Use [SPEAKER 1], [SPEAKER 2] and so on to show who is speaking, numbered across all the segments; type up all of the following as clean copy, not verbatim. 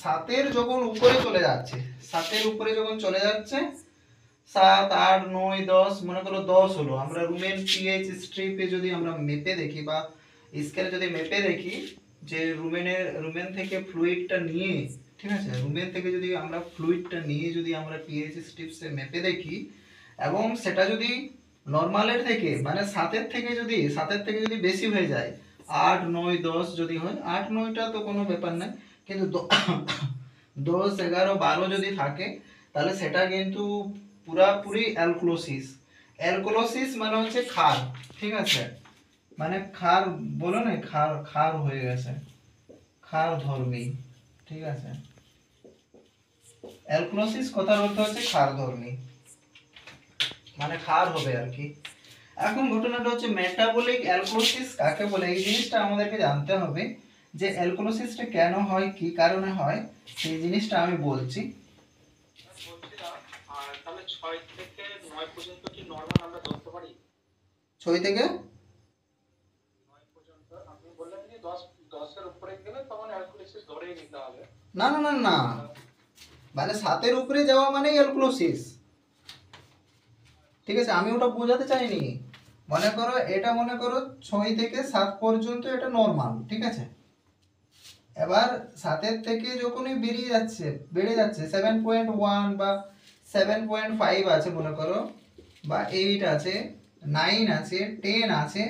[SPEAKER 1] সাতের যখন উপরে চলে যাচ্ছে, সাতের উপরে যখন চলে যাচ্ছে, 7 8 9 10, মনে করো 10 হলো, আমরা রুমের পিএইচ স্ট্রিপে যদি আমরা মেপে দেখি বা স্কেলে যদি মেপে দেখি যে রুমেন থেকে ফ্লুইডটা নিয়ে, ঠিক আছে, রুমেন থেকে যদি আমরা ফ্লুইডটা নিয়ে যদি আমরা পিএইচ স্ট্রিপসে মেপে দেখি এবং সেটা যদি নর্মালের থেকে মানে 7-এর থেকে যদি বেশি হয়ে যায়, 8 9 10 যদি হয়, 8 9টা তো কোনো ব্যাপার নাই, কিন্তু 10 11 12 যদি থাকে তাহলে সেটা কিন্তু পুরাপুরি অ্যালক্লোসিস। অ্যালক্লোসিস মানে হচ্ছে ক্ষার, ঠিক আছে, মানে ক্ষার বলো না, ক্ষার ক্ষার হয়ে গেছে, ক্ষার ধর্মী, ঠিক আছে। অ্যালক্লোসিস কথার অর্থ হচ্ছে ক্ষার ধর্মী, মানে ক্ষার হবে আর কি। এখন ঘটনাটা হচ্ছে মেটাবলিক অ্যালকোলিসিস কাকে বলে, এই জিনিসটা আমাদেরকে জানতে হবে যে অ্যালকোলিসিসটা কেন হয়, কি কারণে হয়, সেই জিনিসটা আমি বলছি। আর তাহলে 6 থেকে 9 পর্যন্ত কি নরমাল আমরা ধরতে পারি? 6 থেকে 9 পর্যন্ত আপনি বললেন যে 10 এর উপরে গেলে তখন অ্যালকোলিসিস ধরেই নিতে হবে। না না না না, মানে 7 এর উপরে যাওয়া মানেই অ্যালকোলিসিস, ঠিক আছে, আমি ওটা বোঝাতে চাইনি। মনে করো এটা, মনে করো 6 থেকে 7 পর্যন্ত এটা নরমাল, ঠিক আছে। এবার 7-এর থেকে যখনই বেড়ে যাচ্ছে 7.1 বা 7.5 আছে মনে করো, বা 8 আছে, 9 আছে, 10 আছে,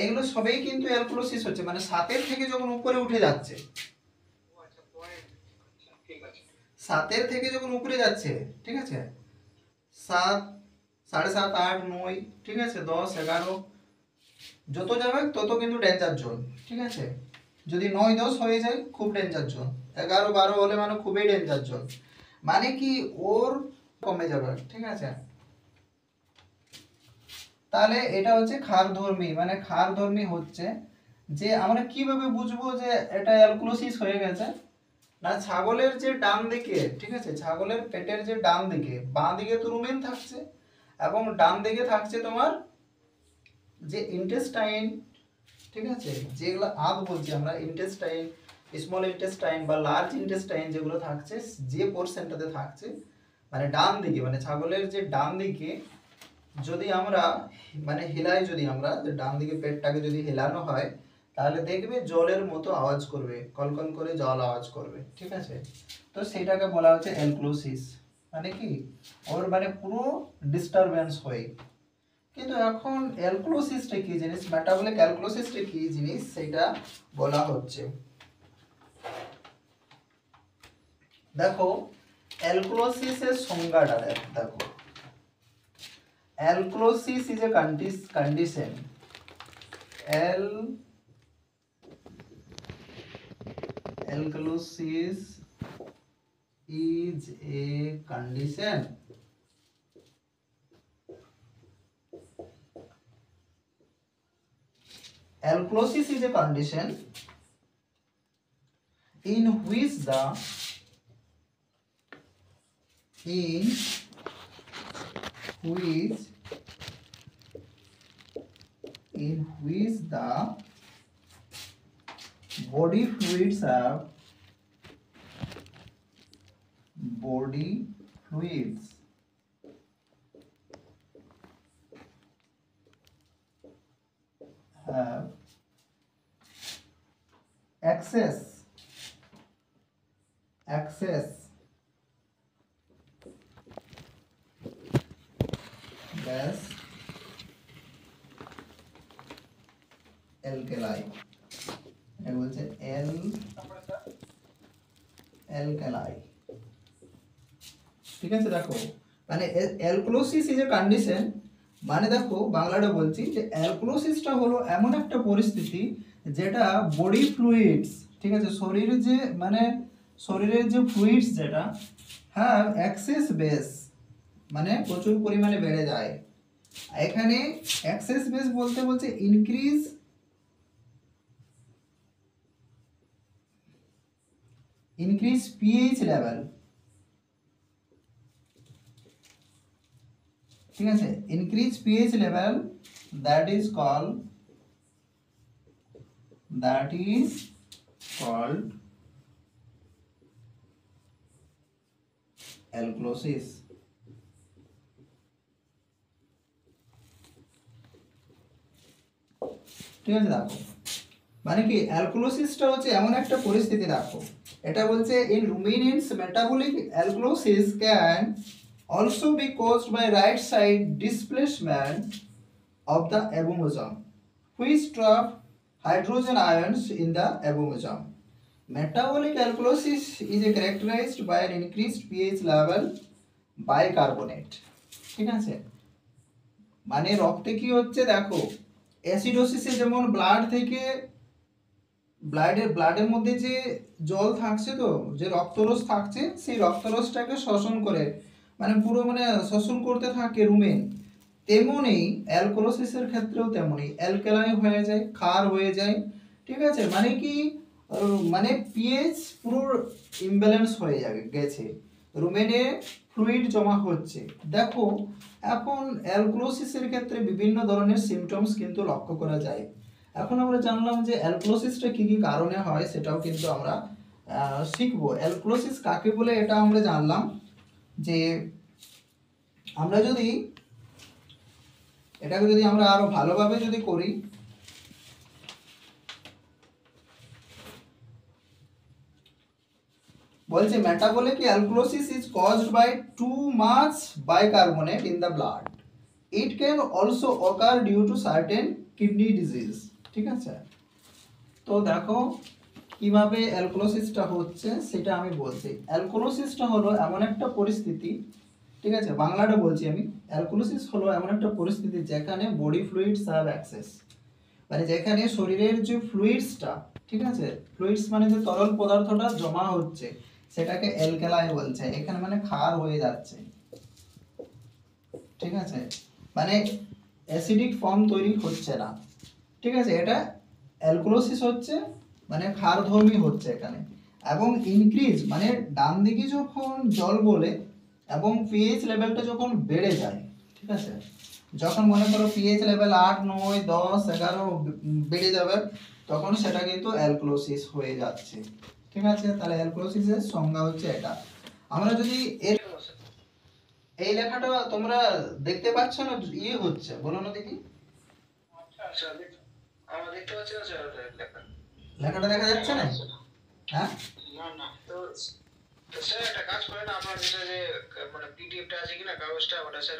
[SPEAKER 1] এগুলো সবই কিন্তু অ্যালকোলিসিস হচ্ছে, মানে 7-এর থেকে যখন উপরে উঠে যাচ্ছে, 7-এর থেকে যখন উপরে যাচ্ছে, ঠিক আছে, 7 7.5 8 9, ঠিক আছে, 10 11 যত যাবে তত কিন্তু ডেঞ্জার জোন, ঠিক আছে। যদি 9 10 হয়ে যায় খুব ডেঞ্জার জোন, 11 12 হলে মানে খুবই ডেঞ্জার জোন, মানে কি ওর কমে যাবে, ঠিক আছে। তাহলে এটা হচ্ছে ক্ষারধর্মী, মানে ক্ষারধর্মী হচ্ছে যে আমরা কিভাবে বুঝবো যে এটা অ্যালকোলিসিস হয়ে গেছে, না ছাগলের যে ডান দিকে, ঠিক আছে, ছাগলের পেটের যে ডান দিকে, বাঁ দিকে তো রুমেন থাকছে এবং ডান দিকে থাকছে তোমার যে ইন্টেস্টাইন, ঠিক আছে, যেগুলো আঁত বলছি আমরা, ইন্টেস্টাইন, স্মল ইন্টেস্টাইন বা লার্জ ইন্টেস্টাইন যেগুলো থাকছে, যে পোর্শনটাতে থাকছে মানে ডান দিকে, মানে ছাগলের যে ডান দিকে যদি আমরা মানে হেলাই, যদি আমরা ডান দিকে পেটটাকে যদি হেলানো হয় তাহলে দেখবে জলের মতো আওয়াজ করবে, কলকল করে জল আওয়াজ করবে, ঠিক আছে। তো সেটাকে বলা হচ্ছে অ্যালক্লোসিস, মানে কি ওর মানে পুরো ডিস্টারবেন্স হয়। কিন্তু এখন অ্যালকোলিসিসটা কি জিনিস, মেটাবলিক অ্যালকোলিসিসটা কি জিনিস সেটা বলা হচ্ছে। দেখো অ্যালকোলিসিসের সংজ্ঞাটা দেখো, alkalosis is a condition, alkalosis is a condition alkalosis is a condition in which the body fluids have access gas alkali, এটা বলছে alkali, ঠিক আছে। দেখো মানে অ্যালকোলিসিস ইজ এ কন্ডিশন, মানে দেখো বাংলাটা বলছি যে অ্যালকোলিসিসটা হলো এমন একটা পরিস্থিতি যেটা বডি ফ্লুইডস, ঠিক আছে, শরীরের যে ফ্লুইডস যেটা হ্যাভ এক্সেস বেস, মানে প্রচুর পরিমাণে বেড়ে যায়। এখানে এক্সেস বেস বলতে বলছে increase pH level, ঠিক আছে, increase pH level, that is called অ্যালক্লোসিস। ঠিক আছে, দেখো মানে কি অ্যালক্লোসিসটা হচ্ছে এমন একটা পরিস্থিতি, দেখো এটা বলছে in ruminants metabolic alkalosis can also be caused by right side displacement of the abomosome which trap hydrogen ions in the abomosome. Metabolic alkalosis is characterized by an increased pH level bicarbonate. ঠিক আছে, মানে রক্তে কি হচ্ছে দেখো, অ্যাসিডোসিসে যেমন ব্লাডের মধ্যে যে জল থাকছে, তো যে রক্তরস থাকছে সেই রক্তরসটাকে শোষণ করে মানে পুরো মানে শোষণ করতে থাকে রুমেন, তেমনি অ্যালকোলোসিসের ক্ষেত্রেও তেমনি অ্যালকালাইন হয়ে যায়, ক্ষার হয়ে যায়। ঠিক আছে, মানে কি মানে পিএইচ পুরো ইমব্যালেন্স হয়ে গেছে, রুমেনে ফ্লুইড জমা হচ্ছে। দেখো এখন অ্যালকোলোসিসের ক্ষেত্রে বিভিন্ন ধরনের সিমটমস কিন্তু লক্ষ্য করা যায়। এখন আমরা জানলাম যে অ্যালকোলোসিসটা কি কি কারণে হয়, সেটাও কিন্তু আমরা শিখবো। অ্যালকোলোসিস কাকে বলে এটা আমরা জানলাম, যে আমরা যদি এটাকে যদি আমরা আরো ভালোভাবে যদি করি, বলছে metabolic alkalosis is caused by too much bicarbonate in the blood, it can also occur due to certain kidney disease. ঠিক আছে, তো দেখো কিভাবে অ্যালকোলোসিসটা হচ্ছে সেটা আমি বলছি। অ্যালকোলোসিসটা হলো এমন একটা পরিস্থিতি, ঠিক আছে বাংলাটা বলছি আমি, অ্যালকোলোসিস হলো এমন একটা পরিস্থিতি যেখানে বডি ফ্লুইডস হ্যাভ অ্যাক্সেস, মানে যেখানে শরীরের যে ফ্লুইডসটা, ঠিক আছে ফ্লুইডস মানে যে তরল পদার্থটা জমা হচ্ছে সেটাকে অ্যালকালাই বলছে, এখানে মানে ক্ষার হয়ে যাচ্ছে। ঠিক আছে, মানে অ্যাসিডিক ফর্ম তৈরি হচ্ছে না। ঠিক আছে, এটা অ্যালকোলোসিস হচ্ছে মানে ক্ষারধর্মী হচ্ছে এখানে। এবং ইনক্রিজ মানে ডান দিকে যখন জল বলে এবং পিএইচ লেভেলটা যখন বেড়ে যায়, ঠিক আছে যখন মনে করো পিএইচ লেভেল 8, 9, 10, 11 বেড়ে যাবে, তখন সেটা কিন্তু অ্যালকোলোসিস হয়ে যাচ্ছে। ঠিক আছে, তাহলে অ্যালকোলোসিসের সংজ্ঞা হচ্ছে এটা। আমরা যদি এর এই লেখাটা তোমরা দেখতে পাচ্ছ না, ইয়ে হচ্ছে বলো না দেখি। আচ্ছা আমরা দেখতে পাচ্ছি না স্যার, লেখাটা দেখা যাচ্ছে না? হ্যাঁ না না, তো স্যার একটা কাজ করেন, আপনার যেটা যে মানে পিডিএফটা আছে কিনা কাগজটা, ওটা স্যার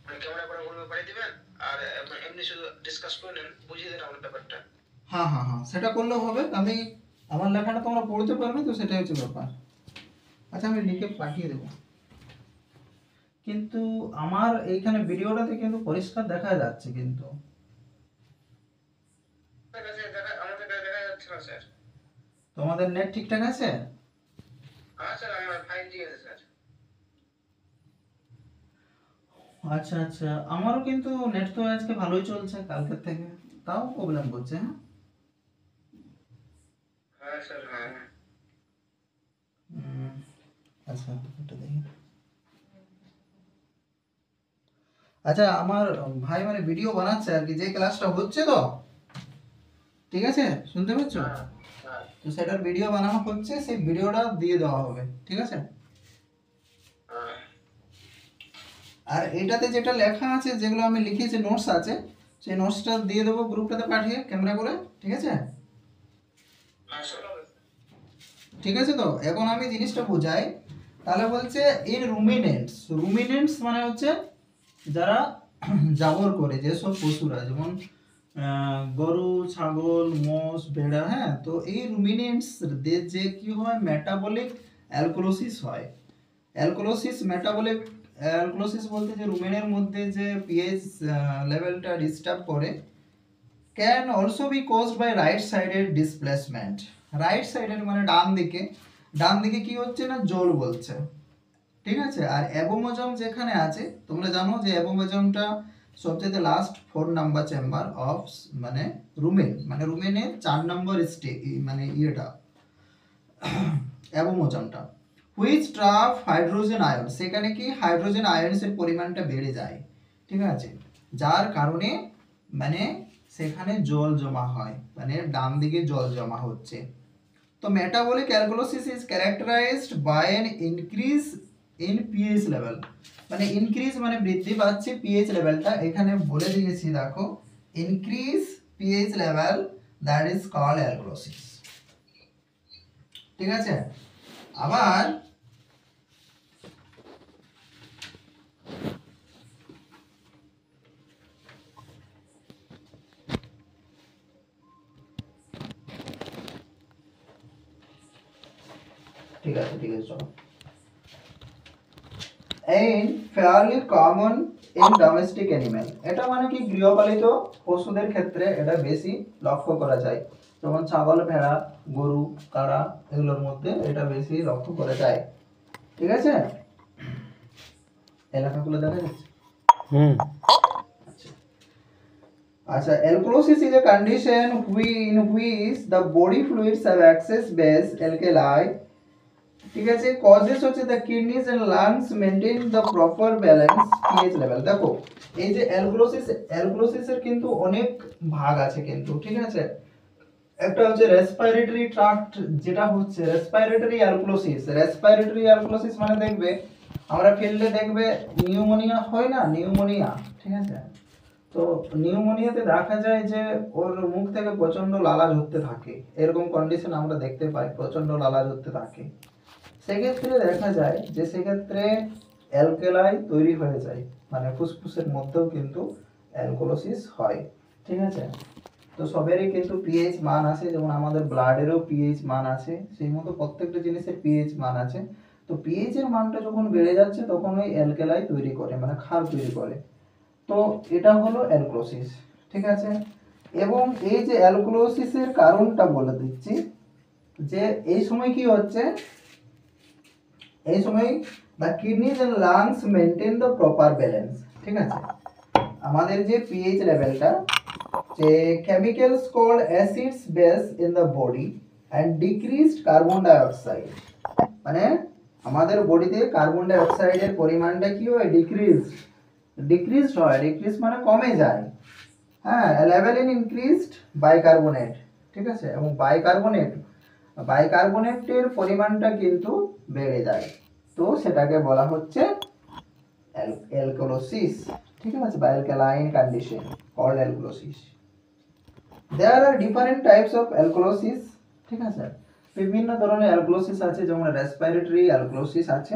[SPEAKER 1] মানে ক্যামেরা করে বলবে পাঠিয়ে দিবেন, আর এমনি শুধু ডিসকাস করে নেন, বুঝিয়ে দেন আমার ব্যাপারটা। হ্যাঁ হ্যাঁ হ্যাঁ, সেটা করলেও হবে। আমি আমার লেখাটা তোমরা পড়তে পারবে তো, সেটাই হচ্ছে ব্যাপার। আচ্ছা আমি লিখে পাঠিয়ে দেবো, কিন্তু আমার এইখানে ভিডিওটাতে কিন্তু পরিষ্কার দেখা যাচ্ছে, কিন্তু তোমাদের নেট ঠিকঠাক আছে? হ্যাঁ স্যার, আমার 5G আছে স্যার। আচ্ছা আচ্ছা, আমারও কিন্তু নেট তো আজকে ভালোই চলছে কালকের থেকে, তাও প্রবলেম করছে। হ্যাঁ হ্যাঁ স্যার হ্যাঁ। আচ্ছা এটা দেখি। আচ্ছা আমার ভাই মানে ভিডিও বানাচ্ছে আর কি, যে ক্লাসটা হচ্ছে তো, ঠিক আছে শুনতে পাচ্ছ? তো সেটার ভিডিও বানানো হচ্ছে, সেই ভিডিওটা দিয়ে দেওয়া হবে, ঠিক আছে? আর এটাতে যেটা লেখা আছে, যেগুলো আমি লিখেছি নোটস আছে, সেই নোটসটা দিয়ে দেবো গ্রুপটাতে পাঠিয়ে ক্যামেরা করে, ঠিক আছে? ঠিক আছে, তো এখন আমি জিনিসটা বোঝাই। তাহলে বলছে ইন রুমিনেন্টস, রুমিনেন্টস মানে হচ্ছে যারা জাবর করে, যেসব পশুরা, যেমন গরু, ছাগল, মোষ, ভেড়া, হ্যাঁ তো এই রুমিনেন্টস যে কি হয়, মেটাবলিক অ্যালকোলোসিস হয়। অ্যালকোলোসিস মেটাবলিক অ্যালকোলোসিস বলতে যে রুমেনের মধ্যে যে পিএইচ লেভেলটা ডিস্টার্ব করে, can also be caused by right সাইডের ডিসপ্লেসমেন্ট। রাইট সাইডের মানে ডান দিকে কি হচ্ছে না, জল বলছে, ঠিক আছে? আর অ্যাবোমোজম যেখানে আছে, তোমরা জানো যে অ্যাবোমোজমটা সবচেয়ে লাস্ট 4 নাম্বার চেম্বার অফ মানে রুমেন, মানে রুমেনের 4 নম্বর মানে ইয়েটা অ্যাবোমোজমটা, হুইচ ট্রাপ হাইড্রোজেন আয়ন, সেখানে কি হাইড্রোজেন আয়নসের পরিমাণটা বেড়ে যায়, ঠিক আছে, যার কারণে মানে সেখানে জল জমা হয়, মানে ডান দিকে জল জমা হচ্ছে। তো metabolic alkalosis is characterised by an increase in pH level, মানে ইনক্রিজ মানে বৃদ্ধি পাচ্ছে পিএইচ লেভেলটা, এখানে বলে দিয়েছি দেখো, increase pH level that is called alkalosis. ঠিক আছে, আবার ঠিক আছে চলো, এই fairly common in domestic animal, এটা মানে কি গৃহপালিত পশুদের ক্ষেত্রে এটা বেশি লক্ষ্য করা যায়, যেমন ছাগল, ভেড়া, গরু, কারা, এগুলোর মধ্যে এটা বেশি লক্ষ্য করা যায়। ঠিক আছে, এলাকাগুলো দেখা যাচ্ছে। আচ্ছা, alkalosis is a condition in which the body fluids have excess base alkali, ঠিক আছে, causes হচ্ছে the kidneys and lungs maintain the proper balance pH level। দেখো এই যে alkalosis এর কিন্তু অনেক ভাগ আছে কিন্তু, ঠিক আছে, একটা হচ্ছে রেসপিরেটরি ট্রাক্ট, যেটা হচ্ছে রেসপিরেটরি অ্যালকোলোসিস মানে দেখবে আমরা ফিল্ডে দেখবে নিউমোনিয়া হয় না, নিউমোনিয়া, ঠিক আছে, তো নিউমোনিয়াতে দেখা যায় যে ওর মুখ থেকে প্রচন্ড লালা ঝরতে থাকে, এরকম কন্ডিশন আমরা দেখতে পাই, প্রচন্ড লালা ঝরতে থাকে, সেক্ষেত্রে দেখা যায় যে সেক্ষেত্রে অ্যালকালাই তৈরি হয়ে যায়, মানে ফুসফুসের মধ্যেও কিন্তু অ্যালকোলোসিস হয়। ঠিক আছে, তো সবেরই কিন্তু পিএইচ মান আছে, যেমন আমাদের ব্লাডেরও পিএইচ মান আছে, সেই মতো প্রত্যেকটা জিনিসের পিএইচ মান আছে। তো পিএইচ এর মানটা যখন বেড়ে যাচ্ছে তখন ওই অ্যালকালাই তৈরি করে, মানে ক্ষার তৈরি করে, তো এটা হলো অ্যালকোলোসিস। ঠিক আছে, এবং এই যে অ্যালকোলোসিসের কারণটা বলে দিচ্ছি, যে এই সময় কি হচ্ছে, এই সময় the kidneys and lungs maintain the proper balance. ঠিক আছে, আমাদের যে পিএইচ লেভেলটা, যে chemicals called acids base in the body and decreased carbon ডাই অক্সাইড, মানে আমাদের বডিতে কার্বন ডাই অক্সাইডের পরিমাণটা কি হয়, ডিক্রিজড হয়, ডিক্রিজ মানে কমে যায়, হ্যাঁ, লেভেল ইন ইনক্রিজড বাইকার্বনেট। ঠিক আছে, এবং বাইকার্বনেটের পরিমাণটা কিন্তু বেড়ে যায়, তো সেটাকে বলা হচ্ছে অ্যালকোলোসিস। ঠিক আছে, বা alkaline condition called alkalosis. There are different types of alkalosis. ঠিক আছে, বিভিন্ন ধরনের অ্যালকোলোসিস আছে, যেমন রেসপিরেটরি অ্যালকোলোসিস আছে,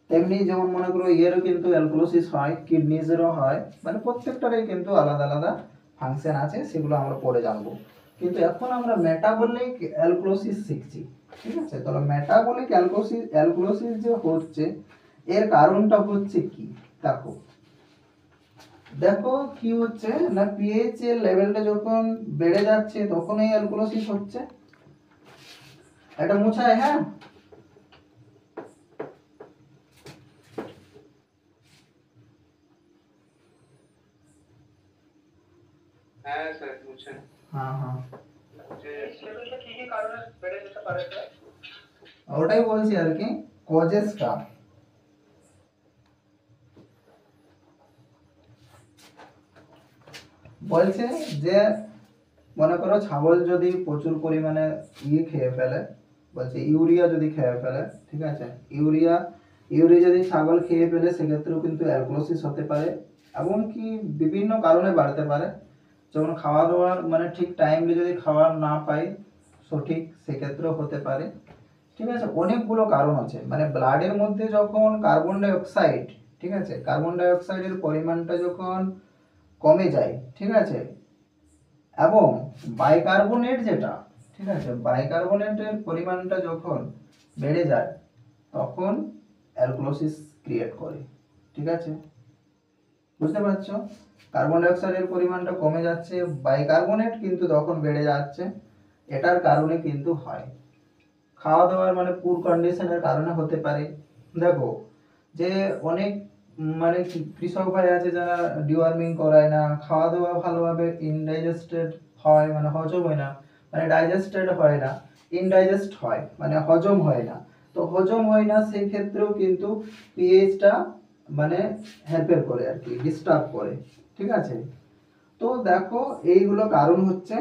[SPEAKER 1] তেমনি যেমন মনে করো ইয়েরও কিন্তু অ্যালকোলোসিস হয়, কিডনিজেরও হয়, মানে প্রত্যেকটারই কিন্তু আলাদা আলাদা ফাংশন আছে, সেগুলো আমরা পরে জানবো। কিন্তু এখন আমরা মেটাবলিক অ্যালকোলোসিস শিখছি। ঠিক আছে, তাহলে মেটাবলিক অ্যালকোলোসিস যে হচ্ছে এর কারণটা হচ্ছে কি, দেখো দেখো কি হচ্ছে না, পিএইচ এর লেভেলটা যখন বেড়ে যাচ্ছে তখন এই অ্যালকোলোসিস হচ্ছে। এটা মুছায়, হ্যাঁ,
[SPEAKER 2] হ্যাঁ স্যার বুঝছেন।
[SPEAKER 1] হ্যাঁ হ্যাঁ,
[SPEAKER 2] যে লেভেলটা কি কি কারণে বেড়ে যেতে পারে স্যার?
[SPEAKER 1] ওটাই বলছি আর কি, কজেসটা। বলছে যে মনে করো ছাগল যদি প্রচুর পরিমাণে খেয়ে ফেলে, বলছে ইউরিয়া যদি খেয়ে ফেলে, ঠিক আছে, ইউরিয়া যদি ছাগল খেয়ে ফেলে সেক্ষেত্রেও কিন্তু অ্যালকোলোসিস হতে পারে, এবং কি বিভিন্ন কারণে বাড়তে পারে, যেমন খাওয়া দাওয়ার মানে ঠিক টাইমলি যদি খাবার না পাই সঠিক, সেক্ষেত্রেও হতে পারে। ঠিক আছে, অনেকগুলো কারণ আছে, মানে ব্লাডের মধ্যে যখন কার্বন ডাই অক্সাইড, ঠিক আছে, কার্বন ডাই অক্সাইডের পরিমাণটা যখন কমে যায়, ঠিক আছে, এবং বাইকার্বনেট যেটা, ঠিক আছে, বাইকার্বনেটের পরিমাণটা যখন বেড়ে যায় তখন অ্যালকোলোসিস ক্রিয়েট করে। ঠিক আছে, বুঝতে পারছো, কার্বন ডাই অক্সাইডের পরিমাণটা কমে যাচ্ছে, বাইকার্বনেট কিন্তু তখন বেড়ে যাচ্ছে, এটার কারণে কিন্তু হয়। খাওয়া দাওয়ার মানে পুর কন্ডিশনের কারণে হতে পারে। দেখো যে অনেক মানে কৃষক ভাই আছে যারা ডিওয়ার্মিং করায় না, খাওয়া দাওয়া ভালোভাবে ইনডাইজেস্টেড হয়, মানে হজম হয় না, মানে ডাইজেস্টেড হয় না, ইনডাইজেস্ট হয়, মানে হজম হয় না, তো হজম হয় না, সেই ক্ষেত্রেও কিন্তু পিএইচটা মানে হেল্পের করে আর কি, ডিস্টার্ব করে। ঠিক আছে, তো দেখো এইগুলো কারণ হচ্ছে,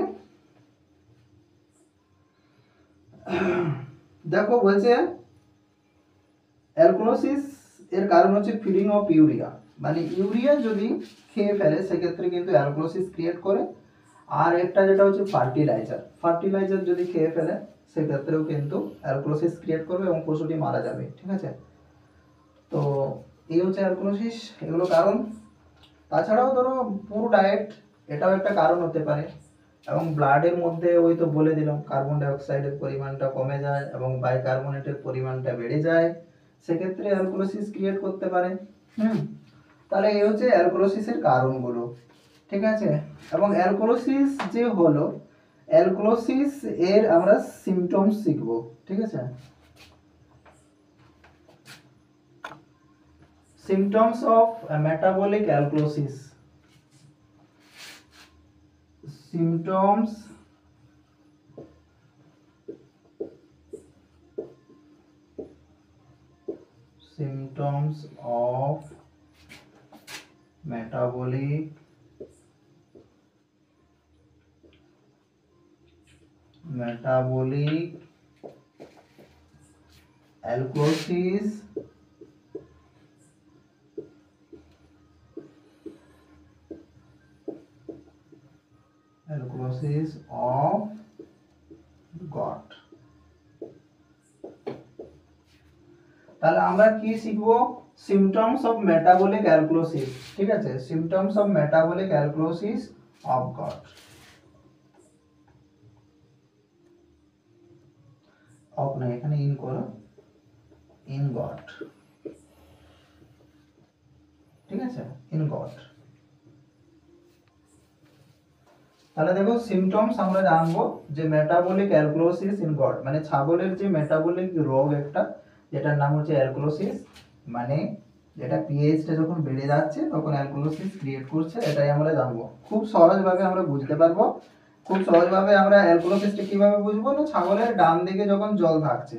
[SPEAKER 1] দেখো বলছে অ্যালকোলোসিস এর কারণ হচ্ছে ফিডিং অফ ইউরিয়া, মানে ইউরিয়া যদি খেয়ে ফেলে সেক্ষেত্রে কিন্তু অ্যালকোলোসিস ক্রিয়েট করে। আর একটা যেটা হচ্ছে ফার্টিলাইজার যদি খেয়ে ফেলে সেক্ষেত্রেও কিন্তু অ্যালকোলোসিস ক্রিয়েট করবে এবং পশুটি মারা যাবে, ঠিক আছে। তো এই হচ্ছে অ্যালকোলোসিস, এগুলো কারণ। তাছাড়াও ধরো পুরো ডায়েট, এটাও একটা কারণ হতে পারে। এবং ব্লাডের মধ্যে ওই তো বলে দিলাম কার্বন ডাই অক্সাইডের পরিমাণটা কমে যায় এবং বাইকার্বনেটের পরিমাণটা বেড়ে যায়, সেক্ষেত্রে অ্যালকোলোসিস ক্রিয়েট করতে পারে। তাহলে এই হচ্ছে অ্যালকোলোসিসের কারণগুলো, ঠিক আছে। এবং অ্যালকোলোসিস যে হলো, অ্যালকোলোসিস এর আমরা সিমটমস শিখবো, ঠিক আছে। Symptoms of metabolic alkalosis. symptoms of metabolic alkalosis of gut। তাহলে আমরা কি শিখবো? সিমটমস অফ মেটাবলিক অ্যালকোলোসিস, ঠিক আছে। Symptoms of metabolic alkalosis of goat. Of না, এখানে ইন করো, ইন গট, ঠিক আছে, ইন গট। তাহলে দেখো সিমটমস আমরা জানবো যে মেটাবলিক অ্যালকোলোসিস ইন গট, মানে ছাগলের যে মেটাবলিক রোগ একটা, যেটার নাম হচ্ছে অ্যালকোলোসিস, মানে যেটা পিএইচটা যখন বেড়ে যাচ্ছে তখন অ্যালকোলোসিস ক্রিয়েট করছে, এটাই আমরা জানবো। খুব সহজভাবে আমরা বুঝতে পারবো। খুব সহজভাবে আমরা অ্যালকোলোসিসটা কিভাবে বুঝবো না, ছাগলের ডান দিকে যখন জল থাকছে,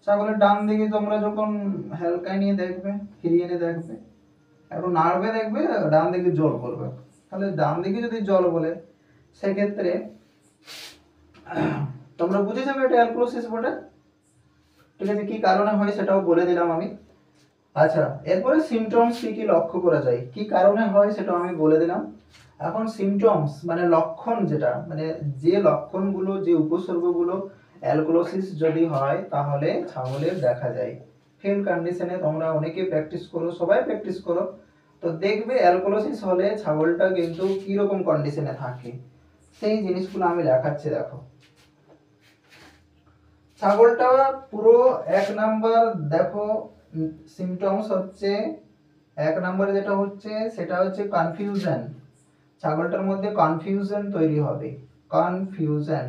[SPEAKER 1] ছাগলের ডান দিকে তোমরা যখন হেলকায় নিয়ে দেখবে, ফিরিয়ে নিয়ে দেখবে, একটু নাড়বে, দেখবে ডান দিকে জল পড়বে। তাহলে ডান দিকে যদি জল বলে সেক্ষেত্রে তোমরা বুঝে যাবে এটা অ্যালকোলোসিস বটে, ঠিক আছে। কি কারণে হয় সেটাও বলে দিলাম আমি। আচ্ছা, এরপরে সিমটমস কি কি লক্ষ্য করা যায়, কি কারণে হয় সেটাও আমি বলে দিলাম। এখন সিমটমস মানে লক্ষণ, যেটা মানে যে লক্ষণগুলো, যে উপসর্গগুলো অ্যালকোলোসিস যদি হয় তাহলে ছাগলের দেখা যায়। ফিল্ড কন্ডিশনে তোমরা অনেকে প্র্যাকটিস করো, সবাই প্র্যাকটিস করো, তো দেখবে অ্যালকোলোসিস হলে ছাগলটা কিন্তু কি রকম কন্ডিশনে থাকে, সেই জিনিসগুলো আমি দেখাচ্ছি। দেখো ছাগলটা পুরো 1 নাম্বার, দেখো সিমটমস হচ্ছে 1 নম্বরে যেটা হচ্ছে সেটা হচ্ছে কনফিউশন। ছাগলটার মধ্যে কনফিউশন তৈরি হবে, কনফিউশন।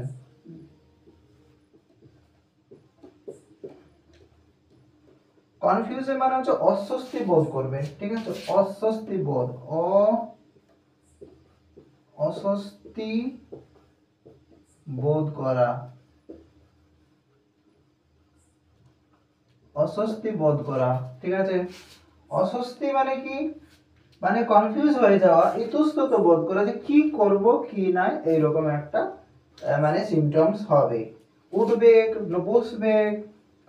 [SPEAKER 1] কনফিউশন মানে হচ্ছে অস্বস্তি বোধ করবে, ঠিক আছে, অস্বস্তি বোধ, অস্বস্তি বোধ করা, অস্বস্তি বোধ করা, ঠিক আছে। অস্বস্তি মানে কি, মানে কনফিউজ হয়ে যাওয়া, ইতস্তত বোধ করা, যে কি করব কি না, এইরকম একটা মানে সিমটমস হবে। উঠবে, বসবে,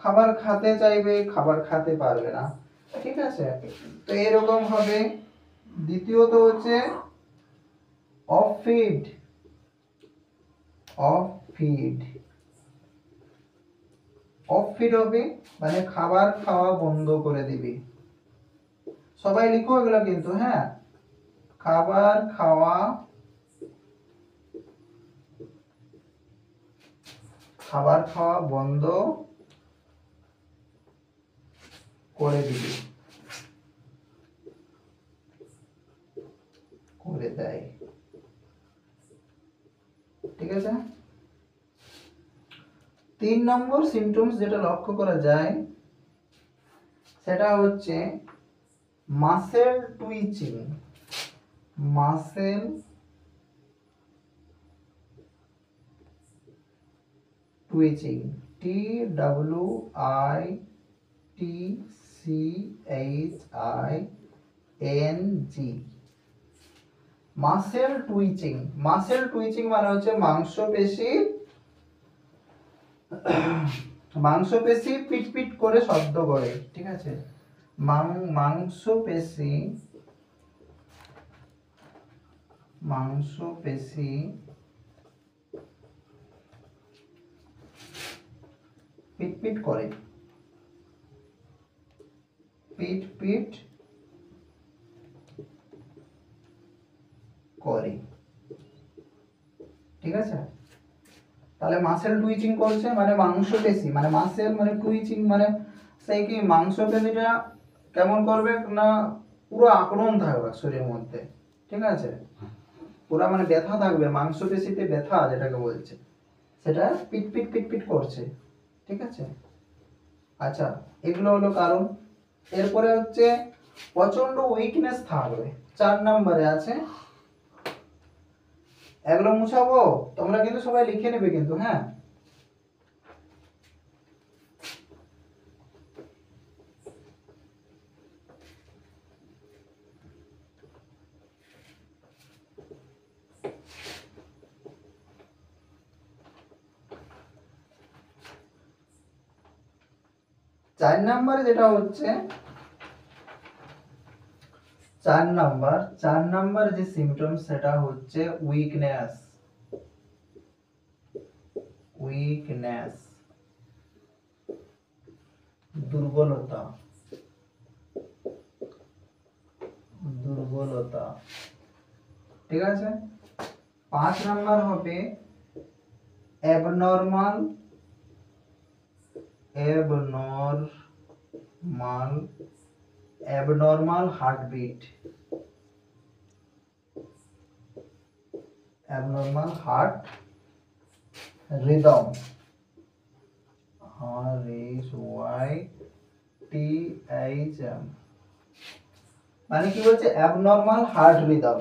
[SPEAKER 1] খাবার খেতে চাইবে, খাবার খেতে পারবে না, ঠিক আছে, তো এরকম হবে। দ্বিতীয়ত হচ্ছে of feed, of feed, of feed হবে মানে খাবার খাওয়া বন্ধ করে দিবে। সবাই লিখো এগুলো কিন্তু, হ্যাঁ, খাবার খাওয়া, খাবার খাওয়া বন্ধ করে দিবে, করে দেয়, ঠিক আছে। 3 নম্বর সিমটমস যেটা লক্ষ্য করা যায় সেটা হচ্ছে muscle twitching, muscle twitching, TWITCHING, muscle twitching. Muscle twitching মানে হচ্ছে মাংসপেশি মাংসপেশি পিট পিট করে শব্দ করে, ঠিক আছে, মাংসপেশি পিট পিট করে, পিট পিট করে, ঠিক আছে। তাহলে মাসেল টুইচিং করছে মানে মাংসপেশি, মানে মাসেল মানে টুইচিং মানে সেই কি মাংসপেশিটা কেমন করবে না পুরো আঁকড়ন থাকবে শরীরের মধ্যে, ঠিক আছে, পুরো মানে ব্যথা থাকবে, মাংসপেশিতে ব্যথা যেটাকে বলছে সেটা পিট পিট পিট পিট করছে, ঠিক আছে। আচ্ছা, এগুলো হলো কারণ। এরপরে হচ্ছে প্রচন্ড উইকনেস থাকবে, 4 নম্বরে আছে। এগুলো মুছাবো, তোমরা কিন্তু সবাই লিখে নেবে কিন্তু, হ্যাঁ। চার নম্বরে যেটা হচ্ছে, চার নাম্বার যে সিমটম সেটা হচ্ছে উইকনেস, দুর্বলতা, ঠিক আছে। 5 নাম্বার হবে abnormal heartbeat, abnormal heart rhythm, RHYTHM, মানে কি বলছে অ্যাবনর্মাল হার্ট রিদম।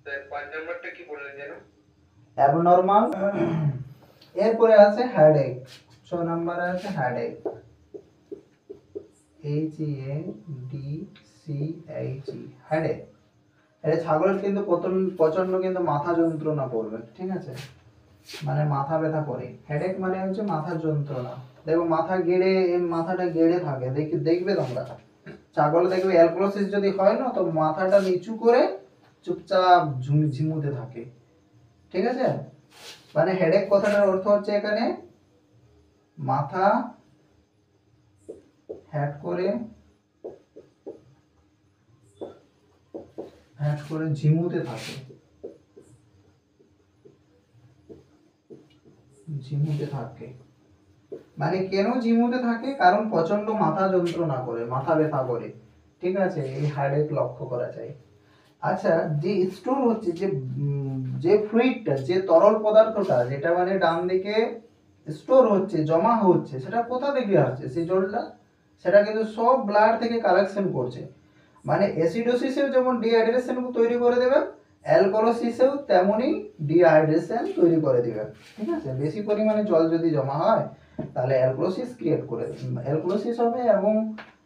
[SPEAKER 2] স্যার 5 নাম্বারটা কি বললেন যেন?
[SPEAKER 1] অ্যাবনর্মাল। এরপরে আছে হেডেক, 6 নম্বরে আছে হেডেক, HEADCHE, হেডেক। এটা ছাগলের কিন্তু প্রচন্ড কিন্তু মাথা যন্ত্রণা করবে, ঠিক আছে, মানে মাথা ব্যথা করে। হেডেক মানে হচ্ছে মাথার যন্ত্রণা। দেখো মাথাটা গেড়ে থাকে, দেখবে তোমরা ছাগল দেখবে অ্যালক্লোসিস যদি হয় না তো মাথাটা নিচু করে চুপচাপ ঝিমুতে থাকে, ঠিক আছে। মানে হেডেক কথাটার অর্থ হচ্ছে এখানে মাথা হ্যাট করে ঝিমুতে থাকে, মানে কেন ঝিমুতে থাকে, কারণ প্রচন্ড মাথা যন্ত্রণা করে, মাথা ব্যথা করে, ঠিক আছে, এই হেডেক লক্ষ্য করা যায়। আচ্ছা, যে স্টোর হচ্ছে যে ফ্লুইডটা, যে তরল পদার্থটা যেটা মানে ডান দিকে স্টোর হচ্ছে, জমা হচ্ছে, সেটা কোথা থেকে আসছে সেই জলটা, সেটা কিন্তু সব ব্লাড থেকে কালেকশন করছে। মানে অ্যাসিডোসিসেও যেমন ডিহাইড্রেশন তৈরি করে দেবে, অ্যালকোলোসিসেও তেমনই ডিহাইড্রেশন তৈরি করে দেবে, ঠিক আছে। বেশি পরিমাণে জল যদি জমা হয় তাহলে অ্যালকোলোসিস হবে এবং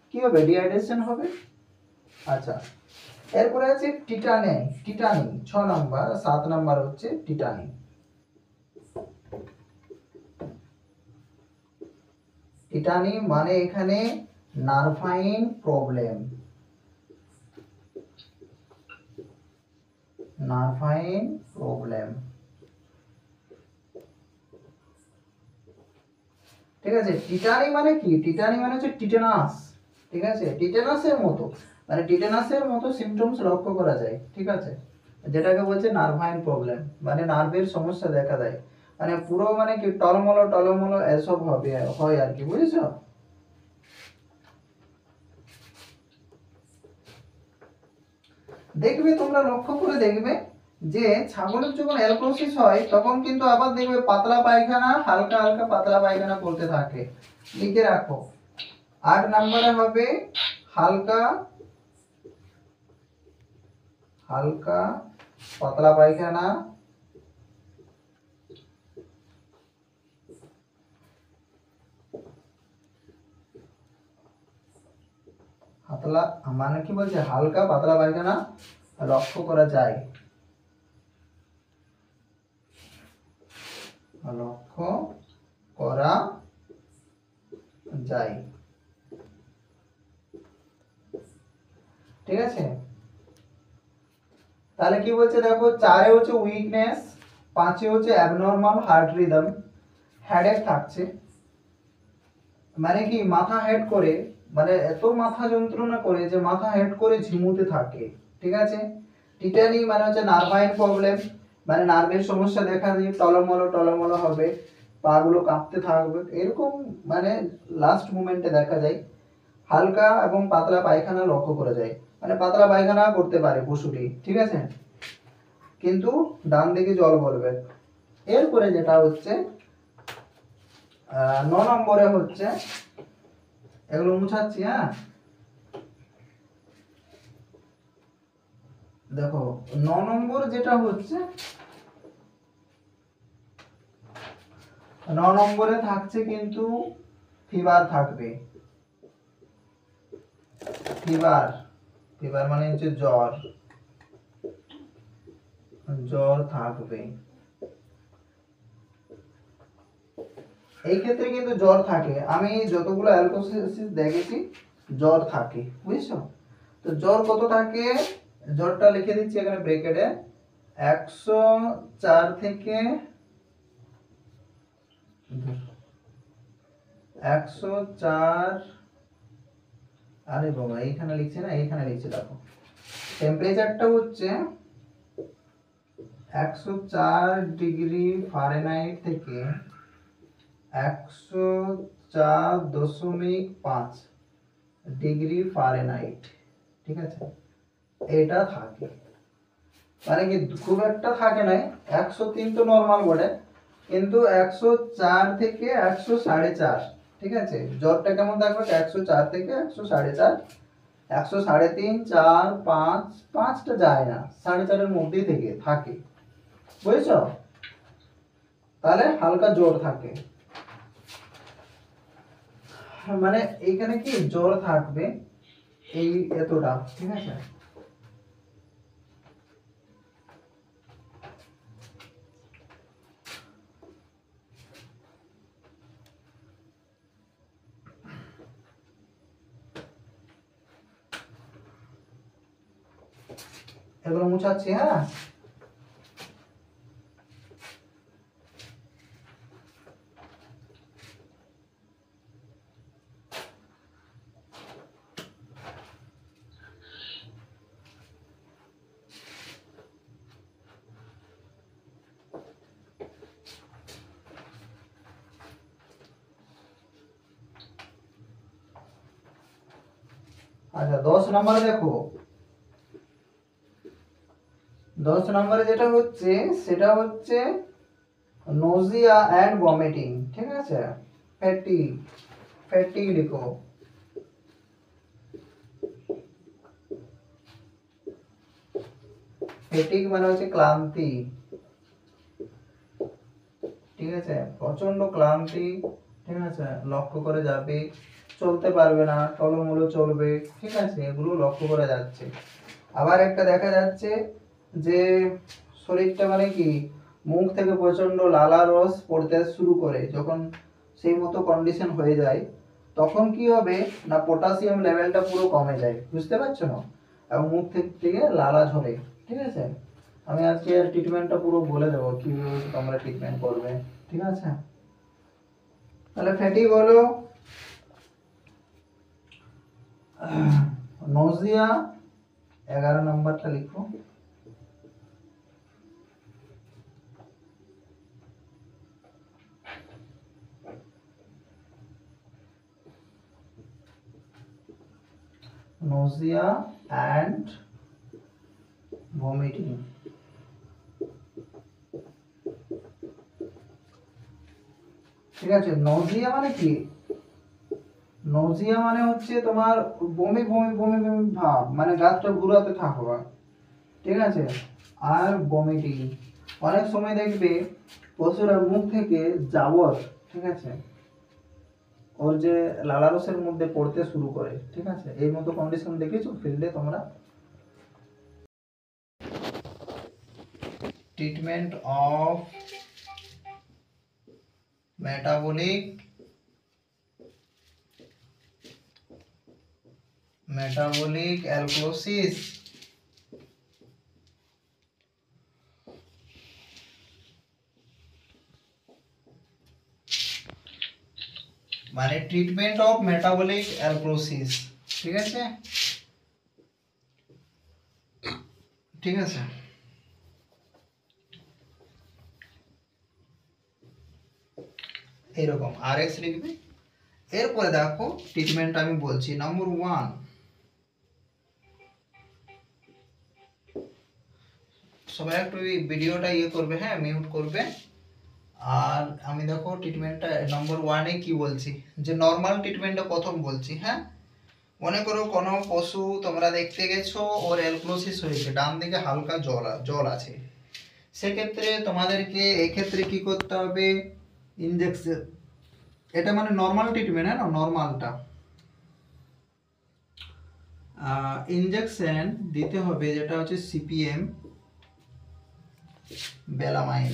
[SPEAKER 1] কি হবে, ডিহাইড্রেশন হবে। আচ্ছা, এরপরে আছে টিটানি, 6 নাম্বার। 7 নাম্বার হচ্ছে টিটানি মানে এখানে নার্ভাইন প্রবলেম, ঠিক আছে। টিটানি মানে কি, টিটানি মানে হচ্ছে টিটেনাস, ঠিক আছে, টিটেনাসের মতো সিমটমস লক্ষ্য করা যায়, ঠিক আছে, যেটাকে বলছে নার্ভাইন প্রবলেম, মানে নার্ভের সমস্যা দেখা দেয়, মানে পুরো মানে কি টলমলো এসব হয় আর কি, বুঝেছো। দেখবে তোমরা লক্ষ্য করে দেখবে যে ছাগলের যখন অ্যালক্লোসিস হয় তখন কিন্তু আবার দেখবে পাতলা পায়খানা, হালকা পাতলা পায়খানা করতে থাকে, লিখে রাখো। 8 নম্বরে হবে হালকা পাতলা পায়খানা, মানে কি বলছে, হালকা পাতলা পায়খানা লক্ষ্য করা যায়। লক্ষ্য করা যায়। ঠিক আছে, তাহলে কি বলছে দেখো, 4 হচ্ছে উইকনেস, 5 হচ্ছে অ্যাবনর্মাল হার্ট রিদম, হেডেক থাকছে, মানে কি মাথা হেড করে, মানে এত মাথা যন্ত্রণা করে যে মাথা হেড করে ঝিমুতে থাকে। ঠিক আছে, টিটানি মানে হচ্ছে নার্ভাইন প্রবলেম, মানে নার্ভের সমস্যা দেখা দিয়ে টলমলো টলমলো হবে, পা গুলো কাঁপতে থাকবে এরকম, মানে লাস্ট মোমেন্টে দেখা যায়। হালকা এবং পাতলা পায়খানা লক্ষ্য করা যায়, মানে পাতলা পায়খানা করতে পারে পশুটি। ঠিক আছে, কিন্তু ডান দিকে জল বলবে। এরপরে যেটা হচ্ছে 9 নম্বরে হচ্ছে, এগুলো মুছাচ্ছি। হ্যাঁ, দেখো 9 নম্বর যেটা হচ্ছে, 9 নম্বরে থাকছে কিন্তু ফিভার থাকবে। ফিভার, ফিভার মানে হচ্ছে জ্বর, জ্বর থাকবে। এই ক্ষেত্রে কিন্তু জ্বর থাকে, আমি যতগুলো অ্যালকোসিস দেখেছি জ্বর থাকে, বুঝছো? তো জ্বর কত থাকে, জ্বরটা লিখে দিচ্ছি এখানে ব্র্যাকেটে, 104 থেকে 104, আরে বাবা এইখানে লিখছে না, এইখানে লিখছে দেখো, টেম্পারেচারটা হচ্ছে 104 ডিগ্রি ফারেনহাইট থেকে 104.5 ডিগ্রি ফারেনহাইট। ঠিক আছে, এটা থাকে, মানে কি খুব একটা থাকে নাই, 103 তো নর্মাল বটে, কিন্তু 104 থেকে 104.5। ঠিক আছে, জ্বরটা কেমন থাকবে, 104 থেকে 104.5, 103.5, 4, 5, 5টা যায় না, 4.5-এর মধ্যেই থেকে থাকে, বুঝছো? তাহলে হালকা জ্বর থাকে, মানে এইখানে কি জ্বর থাকবে এই এতটা। ঠিক আছে, এগুলো মুছাচ্ছি। হ্যাঁ, আচ্ছা 10 নম্বরে দেখো, 10 নম্বরে যেটা হচ্ছে সেটা হচ্ছে নজিয়া অ্যান্ড ভমিটিং। ঠিক আছে, ফ্যাটিগ, ফ্যাটিগ লিখো। ফ্যাটিগ মানে হচ্ছে ক্লান্তি। ঠিক আছে, প্রচন্ড ক্লান্তি। ঠিক আছে, লক্ষ্য করে যাবে, চলতে পারবে না, টলমলো চলবে। ঠিক আছে, এগুলো লক্ষ্য করা যাচ্ছে। আবার একটা দেখা যাচ্ছে যে শরীরটা মানে কি মুখ থেকে প্রচন্ড লালা রস পড়তে শুরু করে, যখন সেই মতো কন্ডিশন হয়ে যায় তখন কি হবে না, পটাশিয়াম লেভেলটা পুরো কমে যায়, বুঝতে পারছো না, এবং মুখ থেকে লালা ঝরে। ঠিক আছে, আমি আজকে ট্রিটমেন্টটা পুরো বলে দেবো কিভাবে তোমরা ট্রিটমেন্ট করবে। ঠিক আছে, তাহলে ফ্যাটিগ হলো, নজিয়া 11 নম্বরটা লিখো। nausea and vomiting। ঠিক আছে, nausea মানে কি, nausea মানে হচ্ছে তোমার বমি বমি বমি বমি ভাব, মানে গাছটা ঘুরাতে থাকবা। ঠিক আছে, আর ভমিটিং, অনেক সময় দেখবে পশুরা মুখ থেকে জাবর, ঠিক আছে, ওর যে লালারসের মধ্যে পড়তে শুরু করে। ঠিক আছে, এই মতো কন্ডিশন দেখেছো ফিল্ডে তোমরা? ট্রিটমেন্ট অফ মেটাবলিক অ্যালকোসিস মানে ট্রিটমেন্ট অফ মেটাবলিক অ্যালকোসিস। ঠিক আছে, ঠিক আছে। এরকম আরএক্স লিখবে। এরপরে দেখো ট্রিটমেন্ট আমি বলছি। নম্বর 1, সবাই একটু ভিডিওটা করবে, হ্যাঁ, মিউট করবে। আর আমি দেখো ট্রিটমেন্টটা নম্বর 1-এ কি বলছি, যে নর্মাল ট্রিটমেন্টটা প্রথম বলছি। হ্যাঁ, মনে করো কোনো পশু তোমরা দেখতে গেছো, ওর অ্যালক্লোসিস হয়েছে, ডান দিকে হালকা জল আছে, সেক্ষেত্রে তোমাদেরকে এক্ষেত্রে কি করতে হবে, ইনজেকশন। এটা মানে নর্মাল ট্রিটমেন্ট, হ্যাঁ না, নর্মালটা ইনজেকশন দিতে হবে, যেটা হচ্ছে সিপিএম বেলামাইন।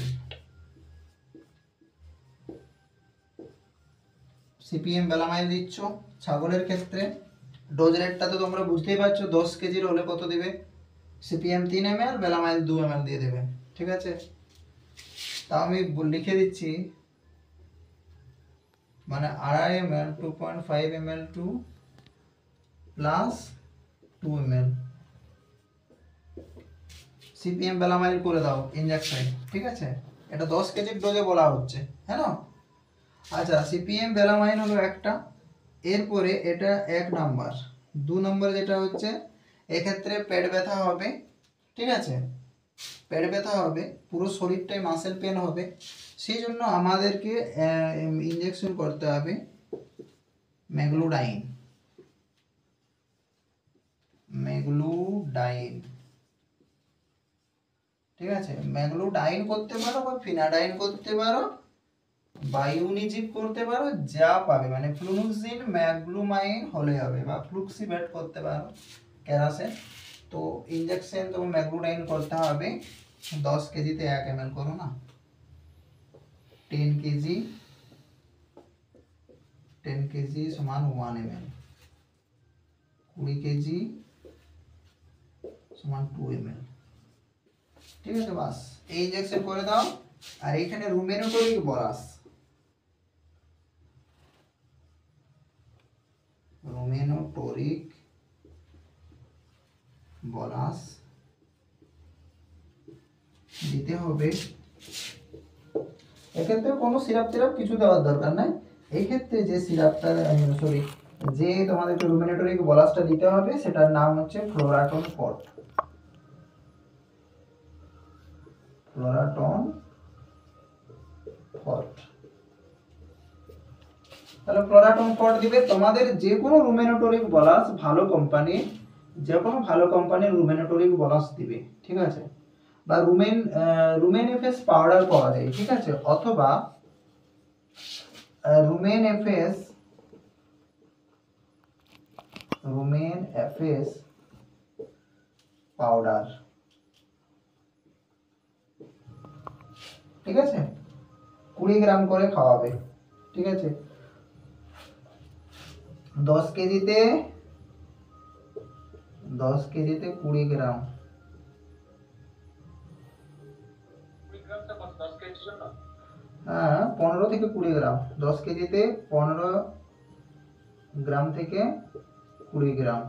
[SPEAKER 1] সিপিএম বেলামাইন দিচ্ছ ছাগলের ক্ষেত্রে। ডোজ রেটটা তো তোমরা বুঝতেই পারছো, 10 কেজির হলে কত দিবে, সিপিএম 3 ml, বেলামাইন 2 ml দিয়ে দেবে। ঠিক আছে, তা আমি লিখে দিচ্ছি, মানে 2.5 ml 2.5 ml two plus 2 ml CPM বেলামাইন করে দাও ইনজেকশন। ঠিক আছে, এটা 10 কেজির ডোজে বলা হচ্ছে, হ্যাঁ না। আচ্ছা, সিপিএম বেলামাইন হলো একটা। এরপরে এটা 1 নাম্বার। 2 নম্বর যেটা হচ্ছে, এক্ষেত্রে পেট ব্যথা হবে। ঠিক আছে, পেট ব্যথা হবে, পুরো শরীরটাই মাসেল পেন হবে, সেই জন্য আমাদেরকে ইনজেকশন করতে হবে ম্যাগলুডাইন। ঠিক আছে, ম্যাগলুডাইন করতে পারো বা ফিনাডাইন করতে পারো বা ইউনিজিপ করতে পারো, যা পাবে, মানে ফ্লুনোক্সিন ম্যাগলুমাইন হলে হবে, বা ফ্লুক্সিভেট করতে পারো, ক্যারাসেন। তো ইনজেকশন তো ম্যাগলুডাইন করতে হবে 10 কেজিতে 1 ml করো না, 10 কেজি সমান 1 ml, 20 কেজি সমান 2 ml। ঠিক আছে, বাস এই ইনজেকশন করে দাও। আর এখানে রুমেনোটরিক বরাস, দিতে হবে। এক্ষেত্রে কোনো সিরাপ টিরাপ কিছু দেওয়ার দরকার নাই। এই ক্ষেত্রে যে সিরাপটা, সরি, যে তোমাদেরকে রুমেনোটরিক বরাসটা দিতে হবে, সেটার নাম হচ্ছে ফ্লোরাটন ফট। তাহলে ফ্লোরাটন ফট দিবে। তোমাদের যে কোনো রুমেনোটরিক বলাস ভালো কোম্পানি, যে কোনো ভালো কোম্পানির রুমেনোটরিক বলাস দিবে। ঠিক আছে, বা রুমেনএফএস পাউডার পাওয়া যায়। ঠিক আছে, অথবা রুমেনএফএস পাউডার। ঠিক আছে, 20 গ্রাম করে খাওয়াবে। ঠিক আছে, 10 কেজিতে 20 গ্রাম। হ্যাঁ, 15 থেকে 20 গ্রাম, 10 কেজিতে 15 গ্রাম থেকে 20 গ্রাম,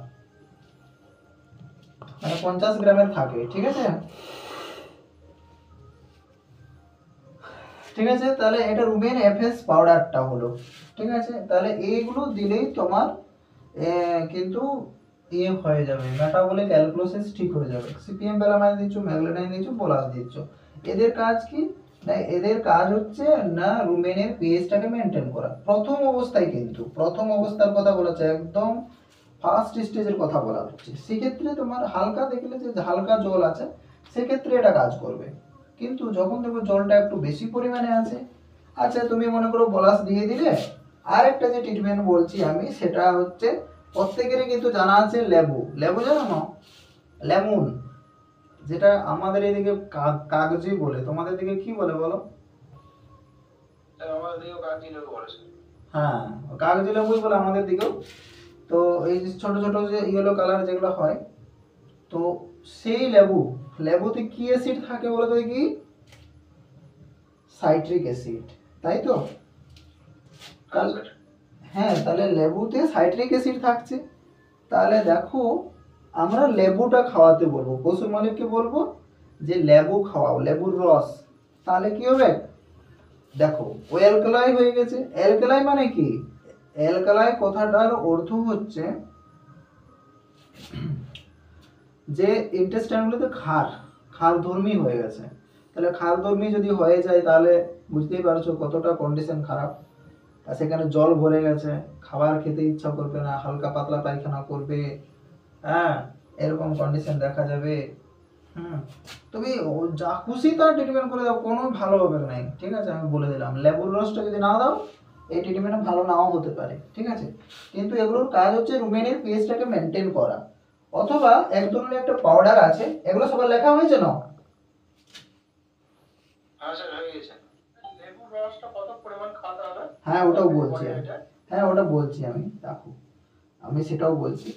[SPEAKER 1] মানে 50 গ্রামের থাকে। ঠিক আছে, ঠিক আছে, তাহলে এটা রুমেন এফএস পাউডারটা হলো। ঠিক আছে, তাহলে এইগুলো দিলেই তোমার কিন্তু হয়ে যাবে, মেটাবলিক অ্যালকোসিস ঠিক হয়ে যাবে। সিপিএম বেলামাইন দিচ্ছ, ম্যাগলেডাইন দিচ্ছ, বলাস দিচ্ছ, এদের কাজ কি না, এদের কাজ হচ্ছে না রুমেনের পিএইচটাকে মেনটেন করা। প্রথম অবস্থায়, কিন্তু প্রথম অবস্থার কথা বলেছে, একদম ফার্স্ট স্টেজের কথা বলা হচ্ছে। সেক্ষেত্রে তোমার হালকা দেখলে যে হালকা জল আছে, সেক্ষেত্রে এটা কাজ করবে। কিন্তু যখন দেখো জলটা একটু বেশি পরিমাণে আছে, আচ্ছা তুমি মনে করো বলাস দিয়ে দিলে। আরেকটা যে ট্রিটমেন্ট বলছি আমি, সেটা হচ্ছে প্রত্যেকেরই কিন্তু জানা আছে লেবু জানো না, লেমন, যেটা আমাদের এদিকে কাগজি বলে, তোমাদের দিকে কি বলে বলো?
[SPEAKER 2] স্যার আমাদের দিকেও কাগজি লেবু বলে স্যার।
[SPEAKER 1] হ্যাঁ, কাগজি লেবুই বলে আমাদের দিকেও। তো এই যে ছোট ছোট যে ইয়েলো কালার যেগুলো হয়, তো সেই লেবুতে কি অ্যাসিড থাকে বলো তো দেখি? সাইট্রিক অ্যাসিড, তাই তো?
[SPEAKER 2] হ্যাঁ স্যার।
[SPEAKER 1] হ্যাঁ, তাহলে লেবুতে সাইট্রিক অ্যাসিড থাকছে। তাহলে দেখো, আমরা লেবুটা খাওয়াতে বলবো, পশু মালিককে বলবো যে লেবু খাওয়াও, লেবুর রস। তাহলে কি হবে? দেখো, ও অ্যালকালাই হয়ে গেছে। অ্যালকালাই মানে কি? অ্যালকালাই কথাটার অর্থ হচ্ছে যে ইন্টেস্টাইনগুলোতে ক্ষারধর্মী হয়ে গেছে। তাহলে ক্ষারধর্মী যদি হয়ে যায় তাহলে বুঝতেই পারছো কতটা কন্ডিশন খারাপ। আর সেখানে জল ভরে গেছে, খাবার খেতে ইচ্ছা করবে না, হালকা পাতলা পায়খানা করবে, হ্যাঁ, এরকম কন্ডিশন দেখা যাবে। তুমি যা খুশি তা ট্রিটমেন্ট করে দাও, কোনো ভালো হবে না, ঠিক আছে? আমি বলে দিলাম, লেবুর রসটা যদি না দাও এই ট্রিটমেন্ট ভালো নাও হতে পারে, ঠিক আছে? কিন্তু এগুলোর কাজ হচ্ছে রুমেনের পিএইচটাকে মেনটেন করা। অথবা এক ধরনের একটা পাউডার আছে, এগুলো সবার লেখা হয়েছে না?
[SPEAKER 2] হ্যাঁ স্যার হয়ে গেছে। লেবুর রসটা কত পরিমাণ খাওয়াতে হবে?
[SPEAKER 1] হ্যাঁ, ওটাও বলছি আমি। হ্যাঁ, ওটা বলছি আমি, দেখো আমি সেটাও বলছি।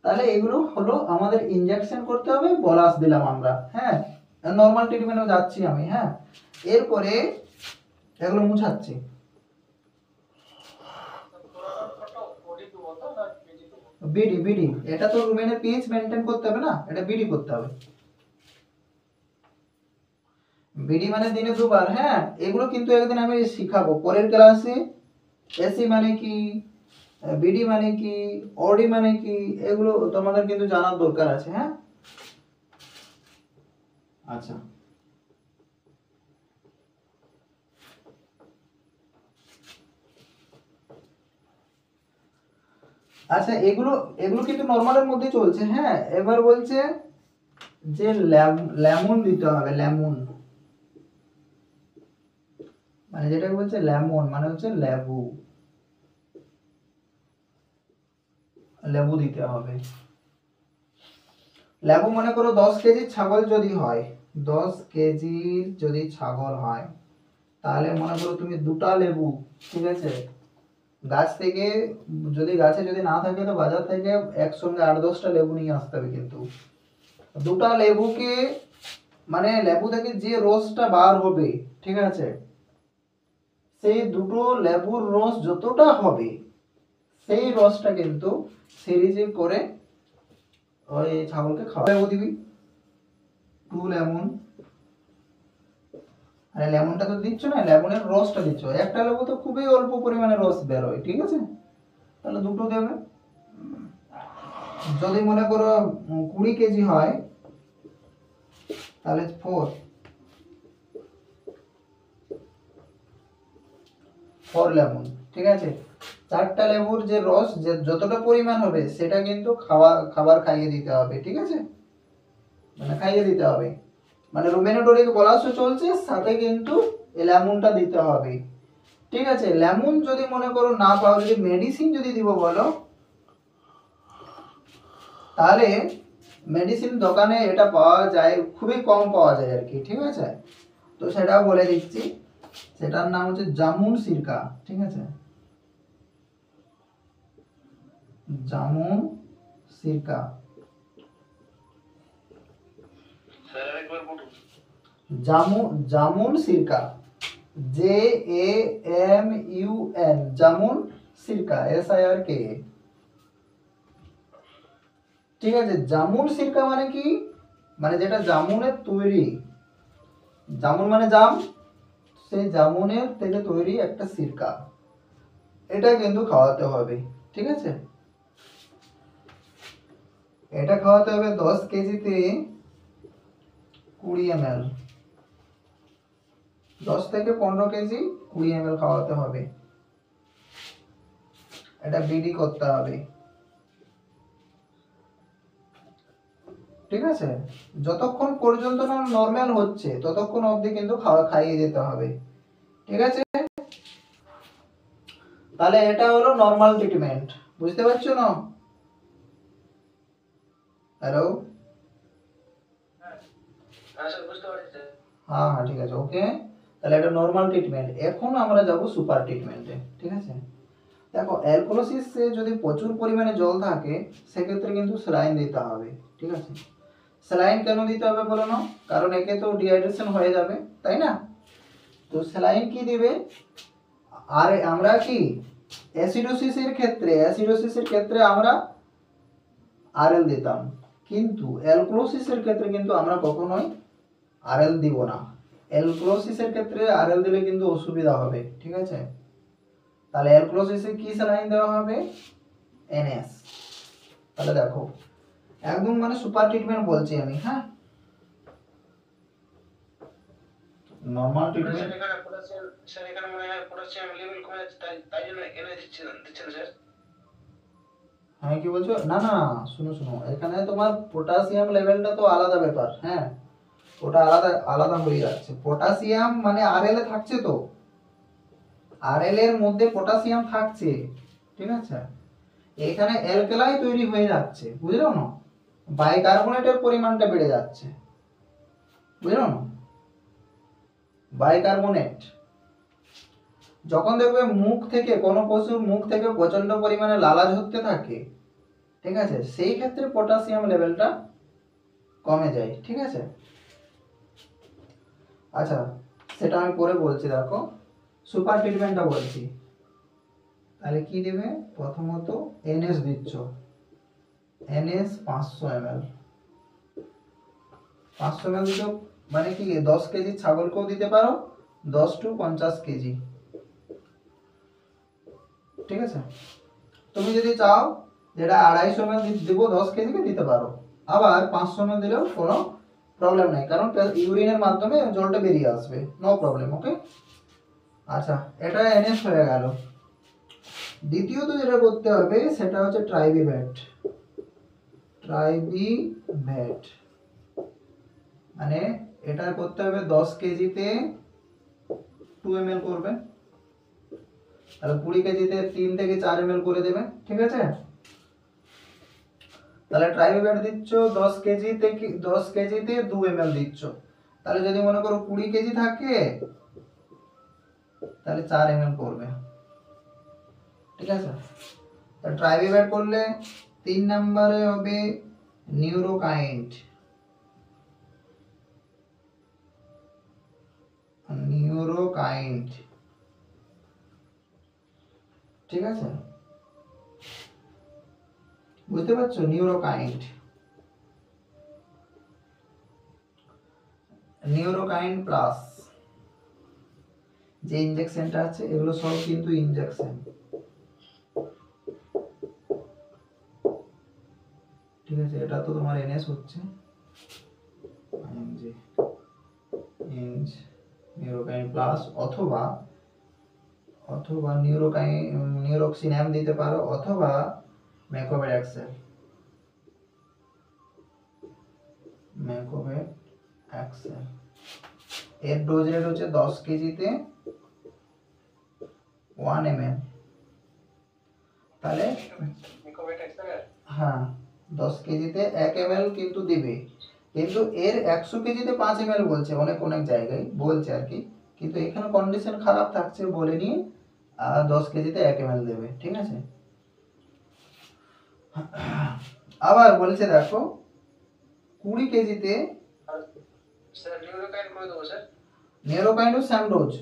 [SPEAKER 1] তাহলে এগুলো হলো আমাদের ইনজেকশন করতে হবে, বলাস দিলাম আমরা, হ্যাঁ, নর্মাল ট্রিটমেন্টে যাচ্ছি আমি, হ্যাঁ। এরপরে এগুলো মুছাচ্ছি। বিডি বিডি, এটা তো রুমেনের পিএইচ মেনটেন করতে হবে না, এটা বিডি করতে হবে। বিডি মানে দিনে দুবার, হ্যাঁ। এগুলো কিন্তু একদিন আমি শিখাবো পরের ক্লাসে। এসি মানে কি, বিডি মানে কি, ওডি মানে কি, এগুলো তোমাদের কিন্তু জানার দরকার আছে, হ্যাঁ। আচ্ছা, আচ্ছা, এগুলো এগুলো কিন্তু নরমালের মধ্যে চলছে, হ্যাঁ। এবার বলছে যে লেমন দিতে হবে, লেমন মানে যেটাকে বলছে লেমন মানে হচ্ছে লেবু, লেবু দিতে হবে। লেবু মনে করো 10 কেজির ছাগল যদি হয়, 10 কেজির যদি ছাগল হয়, তাহলে মনে করো তুমি দুটা লেবু, ঠিক আছে, গাছ থেকে, যদি গাছে যদি না থাকে তো বাজার থেকে একসঙ্গে 8-10টা লেবু নিয়ে আসতে হবে। কিন্তু দুটা লেবুকে, মানে লেবু থেকে যে রসটা বার হবে, ঠিক আছে, সেই দুটো লেবুর রস যতটা হবে সেই রসটা কিন্তু সিরিজে করে ওই ছাগলকে খাওয়া লেবু দিবি, 2 লেমন। আরে লেমনটা তো দিচ্ছ না, লেমনের রসটা দিচ্ছ। একটা লেবু তো খুবই অল্প পরিমাণে রস বের হয়, ঠিক আছে, তাহলে দুটো দেবে। যদি মনে করো 20 কেজি হয় তাহলে 4 লেমন, ঠিক আছে। 4টা লেবুর যে রস যে যতটা পরিমাণ হবে সেটা কিন্তু খাবার খাইয়ে দিতে হবে, ঠিক আছে, মানে খাইয়ে দিতে হবে। মানে রুমেনোডোরিক বলাসও চলছে, সাথে কিন্তু এই লেমনটা দিতে হবে, ঠিক আছে। লেমন যদি মনে করো না পাও, যদি মেডিসিন যদি দিব বলো, তাহলে মেডিসিন দোকানে এটা পাওয়া যায়, খুবই কম পাওয়া যায় আর কি, ঠিক আছে। তো সেটাও বলে দিচ্ছি, সেটার নাম হচ্ছে জামুন সিরকা, ঠিক আছে, জামুন সিরকা।
[SPEAKER 2] স্যার আরেকবার বলুন।
[SPEAKER 1] জামুন সিরকা, JAMUN, জামুন সিরকা, SIRK, ঠিক আছে। জামুন সিরকা মানে কি? মানে যেটা জামুনের তৈরি, জামুন মানে জাম, সেই জামুনের থেকে তৈরি একটা সিরকা, এটা কিন্তু খাওয়াতে হবে, ঠিক আছে। এটা খাওয়াতে হবে 10 কেজিতে 20 ml, 10 থেকে 15 কেজি 20 ml খাওয়াতে হবে। এটা বিডি করতে হবে, ঠিক আছে। যতক্ষণ পর্যন্ত না নরমাল হচ্ছে ততক্ষণ অবধি কিন্তু খাইয়ে যেতে হবে, ঠিক আছে। তাহলে এটা হলো নরমাল ট্রিটমেন্ট, বুঝতে পারছো না? হ্যালো,
[SPEAKER 2] হ্যাঁ স্যার বুঝতে পারছি স্যার।
[SPEAKER 1] হ্যাঁ হ্যাঁ, ঠিক আছে, ওকে। তাহলে এটা নর্মাল ট্রিটমেন্ট। এখন আমরা যাব সুপার ট্রিটমেন্টে, ঠিক আছে। দেখো অ্যালকোলোসিসে যদি প্রচুর পরিমাণে জল থাকে সেক্ষেত্রে কিন্তু স্যালাইন দিতে হবে, ঠিক আছে। স্যালাইন কেন দিতে হবে বলো না? কারণ একে তো ডিহাইড্রেশন হয়ে যাবে, তাই না? তো স্যালাইন কি দিবে? আর আমরা কি অ্যাসিডোসিসের ক্ষেত্রে আমরা আরএল দিতাম, কিন্তু অ্যালকোলোসিসের ক্ষেত্রে কিন্তু আমরা কখনোই আরএল দিব না। অ্যালকোলোসিসের ক্ষেত্রে আরএল দিলে কিন্তু অসুবিধা হবে, ঠিক আছে। তাহলে অ্যালকোলোসিসে কি স্যালাইন দেওয়া হবে? এনএস। তাহলে দেখো একদম মানে সুপার ট্রিটমেন্ট বলছি আমি, হ্যাঁ। নরমাল ট্রিটমেন্ট
[SPEAKER 2] স্যার এখানে মনে হয় পটাশিয়াম লেভেল কমে যাচ্ছে, তাই জন্য এনে দিচ্ছেন স্যার।
[SPEAKER 1] হ্যাঁ কি বলছো? না না, শুনো শুনো, এখানে তোমার পটাশিয়াম লেভেলটা তো আলাদা ব্যাপার, হ্যাঁ। ওটা আলাদা আলাদা হয়ে যাচ্ছে। পটাশিয়াম মানে আরএল এ থাকছে, তো আরএল এর মধ্যে পটাশিয়াম থাকছে, ঠিক আছে। এখানে অ্যালকালাই তৈরি হয়ে যাচ্ছে, বুঝলো না? বাইকার্বনেটের পরিমাণটা বেড়ে যাচ্ছে, বুঝলো না? বাইকার্বনেট যখন দেখবে মুখ থেকে, কোনো পশুর মুখ থেকে প্রচন্ড পরিমাণে লালা ঝরতে থাকে, ঠিক আছে, সেই ক্ষেত্রে পটাশিয়াম লেভেলটা কমে যায়, ঠিক আছে। আচ্ছা, সেটা আমি পরে বলছি। দেখো সুপার ট্রিটমেন্টটা বলছি। তাহলে কি দেবে? প্রথমত এনএস দিচ্ছ, এনএস 500 ml। 500 ml দিচ্ছ মানে কি 10 কেজি ছাগলকেও দিতে পারো, 10 to 50 কেজি, ঠিক আছে। তুমি যদি চাও যেটা 250 ml দিব 10 কেজিকে দিতে পারো, আবার 500 ml দিলেও কোনো প্রবলেম নাই, কারণ ইউরিনের মাধ্যমে জলটা বেরিয়ে আসবে, নো প্রবলেম, ওকে। আচ্ছা, এটা এনএস হয়ে গেল। দ্বিতীয়ত যেটা করতে হবে সেটা হচ্ছে ট্রাইবিভ্যাট। ট্রাইবিভ্যাট মানে এটা করতে হবে 10 কেজিতে 2 ml করবে, তাহলে 20 কেজিতে 3 থেকে 4 ml করে দেবে, ঠিক আছে। তাহলে ট্রাইবিভ্যাট দিচ্ছ 10 কেজিতে 2 ml দিচ্ছ, তাহলে যদি মনে করো 20 কেজি থাকে তাহলে 4 ml করবে, ঠিক আছে। তাহলে ট্রাইবিভ্যাট করলে 3 নম্বরে হবে নিউরোকাইন্ট। নিউরোকাইন্ট, ঠিক আছে, বুঝতে পারছো? নিউরোকাইন্ট, নিউরোকাইন্ট প্লাস যে ইনজেকশনটা আছে, এগুলো সব কিন্তু ইনজেকশন, ঠিক আছে। এটা তো তোমার এনএস হচ্ছে, ইনজ নিউরোকাইন প্লাস, অথবা নিউরোক্সিনাম দিতে পারো, অথবা ম্যাকোভেডাক্সেল। এর ডোজ রেট হচ্ছে 10 কেজিতে 1 ml। তাহলে হ্যাঁ 10 কেজিতে 1 ml কিন্তু দিবে, কিন্তু এর 100 কেজিতে 5 ml বলছে, অনেক অনেক জায়গায় বলছে আর কি, কিন্তু এখানে কন্ডিশন খারাপ থাকছে বলে নিয়ে 10 কেজিতে 1 ml দেবে, ঠিক আছে। আবার বলছে দেখো 20 কেজিতে
[SPEAKER 2] স্যার নিউরোকাইন করে দেবো স্যার।
[SPEAKER 1] Neurokind same dose.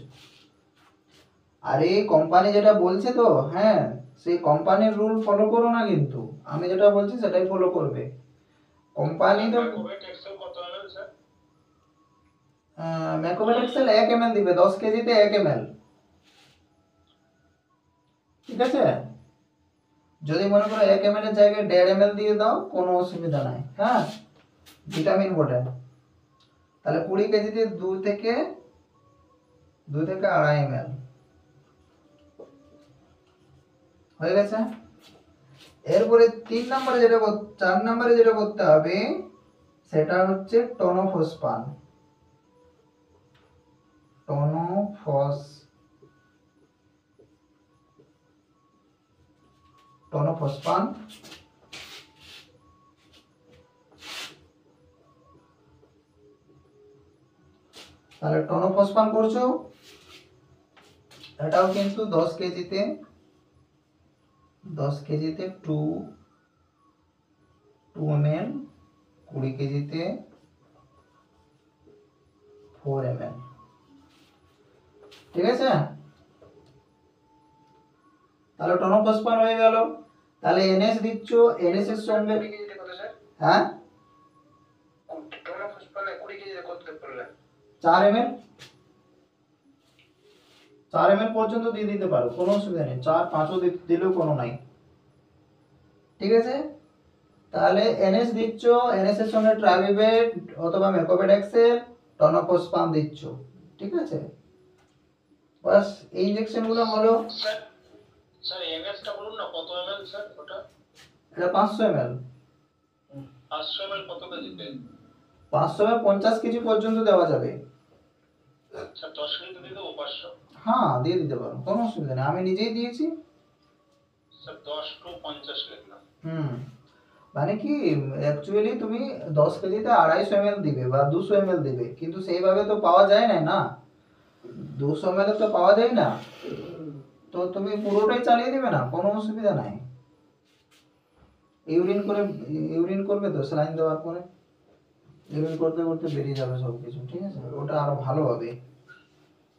[SPEAKER 1] আরে কোম্পানি যেটা বলছে তো, হ্যাঁ, সেই কোম্পানির রুল ফলো করো না, কিন্তু আমি যেটা বলছি সেটাই ফলো করবে। কোম্পানি তো ম্যাকোভেডাক্সেল 1 ml দিবে 10 কেজিতে 1 ml, ঠিক আছে। যদি মনে করো 1 ml এর জায়গায় 1.5 ml দিয়ে দাও, কোনো অসুবিধা নাই, হ্যাঁ, ভিটামিন বটে। তাহলে 20 কেজিতে 2 থেকে 2.5 ml হয়ে গেছে। এরপরে 3 নম্বরে যেটা 4 নম্বরে যেটা করতে হবে সেটা হচ্ছে টনোফসপান। টনোফসপান তাহলে টনোফসফান করছো, এটাও কিন্তু 10 কেজিতে 2 ml, 20 কেজিতে 4 ml। ঠিক আছে, তাহলে টনোফসফান হয়ে গেল। তাহলে এনএস দিচ্ছ, এনএস এর সঙ্গে
[SPEAKER 2] 20 কেজিতে কত স্যার?
[SPEAKER 1] হ্যাঁ
[SPEAKER 2] টনোফসফানে 20 কেজিতে কত পড়বে?
[SPEAKER 1] 4 ml, 4 ml পর্যন্ত দিয়ে দিতে পারো, কোনো অসুবিধা নেই। 4-5ও দিলেও কোনো নাই। ঠিক আছে, তাহলে এনএস দিচ্ছ, এনএস এর সঙ্গে ট্রাভিভেট অথবা মেকোভেডাক্সের টনোফসফান দিচ্ছ। ঠিক আছে, বাস এই ইনজেকশন গুলো হলো।
[SPEAKER 2] স্যার স্যার এমএসটা বলুন না, কত এমএল স্যার ওটা?
[SPEAKER 1] এটা 500 ml।
[SPEAKER 2] 500 এমএল কত কেজিতে?
[SPEAKER 1] 500 ml 50 কেজি পর্যন্ত দেওয়া যাবে।
[SPEAKER 2] স্যার 10 কেজি দিয়ে দেবো 500?
[SPEAKER 1] হ্যাঁ দিয়ে দিতে পারো, কোনো অসুবিধা নেই, আমি নিজেই দিয়েছি।
[SPEAKER 2] স্যার 10 টু 50 লিখলাম।
[SPEAKER 1] মানে কি অ্যাকচুয়ালি তুমি 10 কেজিতে 250 ml দিবে বা 200 ml দিবে, কিন্তু সেইভাবে তো পাওয়া যায় না। না 200 ml তো পাওয়া যায় না, তো তুমি পুরোটাই চালিয়ে দিবে না, কোনো অসুবিধা নাই। ইউরিন করবে তো স্যালাইন দেওয়ার পরে, ইউরিন করতে করতে বেরিয়ে যাবে সব কিছু। ঠিক আছে, ওটা আরো ভালো হবে,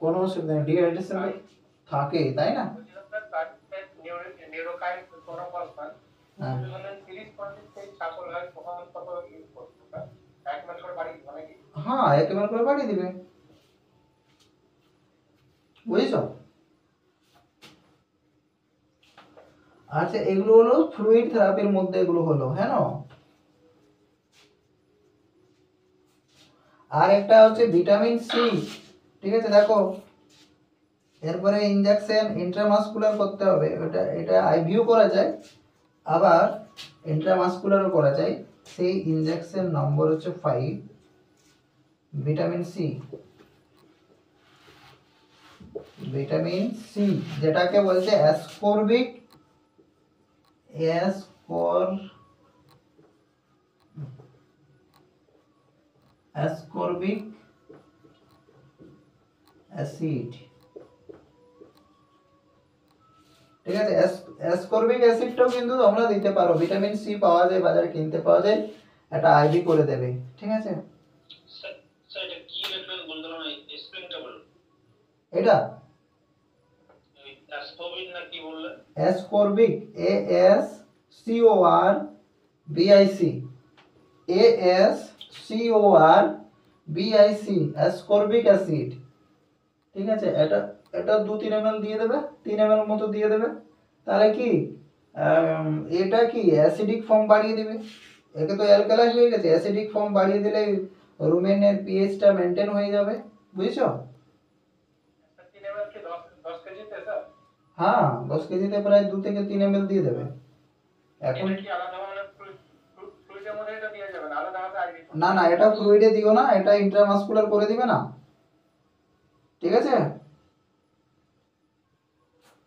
[SPEAKER 1] কোনো অসুবিধা নেই। ডিহাইড্রেশন থাকে তাই না?
[SPEAKER 2] নিউরোকাইন টনোফসফান
[SPEAKER 1] হ্যাঁ
[SPEAKER 2] 30% থেকে ছাগল হয় তখন কত ইউজ করতে স্যার? 1 মিনিট করে বাড়ি মানে কি?
[SPEAKER 1] হ্যাঁ 1 ml করে বাড়িয়ে দিবে, বুঝেছো? আচ্ছা এগুলো হলো ফ্লুইড থেরাপির মধ্যে, এগুলো হলো হ্যাঁ না। আর একটা হচ্ছে ভিটামিন সি। ঠিক আছে, দেখো এরপরে ইনজেকশন ইন্ট্রামাসকুলার করতে হবে, এটা আইভিও করা যায়, আবার ইন্ট্রামাসকুলারও করা যায়। সেই ইনজেকশন নম্বর হচ্ছে 5, ভিটামিন সি। ভিটামিন সি যেটাকে বলছে অ্যাসকর্বিক অ্যাসিড। ঠিক আছে, অ্যাসকর্বিক অ্যাসিডটাও কিন্তু তোমরা দিতে পারো, ভিটামিন সি পাওয়া যায় বাজারে, কিনতে পাওয়া যায়, এটা আইভি করে দেবে। ঠিক আছে,
[SPEAKER 2] স্যার স্যার এটা কি লিখবেন বলতে না, স্পেলিংটা বলুন।
[SPEAKER 1] এটা
[SPEAKER 2] অ্যাসকোবিন না কি বললেন?
[SPEAKER 1] Ascorbic, ASCORBIC, ASCORBIC, ascorbic acid. ঠিক আছে, এটা এটা 2-3 ml দিয়ে দেবে, 3 ml মতো দিয়ে দেবে। তাহলে কি এটা কি অ্যাসিডিক ফর্ম বাড়িয়ে দিবে, একে তো অ্যালকালাইন হয়ে গেছে, অ্যাসিডিক ফর্ম বাড়িয়ে দিলে রুমেনের পিএইচটা মেনটেন হয়ে যাবে, বুঝছো?
[SPEAKER 2] 3 ml কি 10 কেজিতে স্যার?
[SPEAKER 1] হ্যাঁ 10 কেজিতে প্রায় 2 থেকে 3 ml দিয়ে দেবে। এখন
[SPEAKER 2] এটা কি আলাদা মানে ফ্লুইডের মধ্যে এটা দেওয়া যাবে না, আলাদা আলাদা আইডি?
[SPEAKER 1] না না, এটা ফ্লুইডে দিও না, এটা ইন্ট্রামাসকুলার করে দিবে না। ঠিক আছে,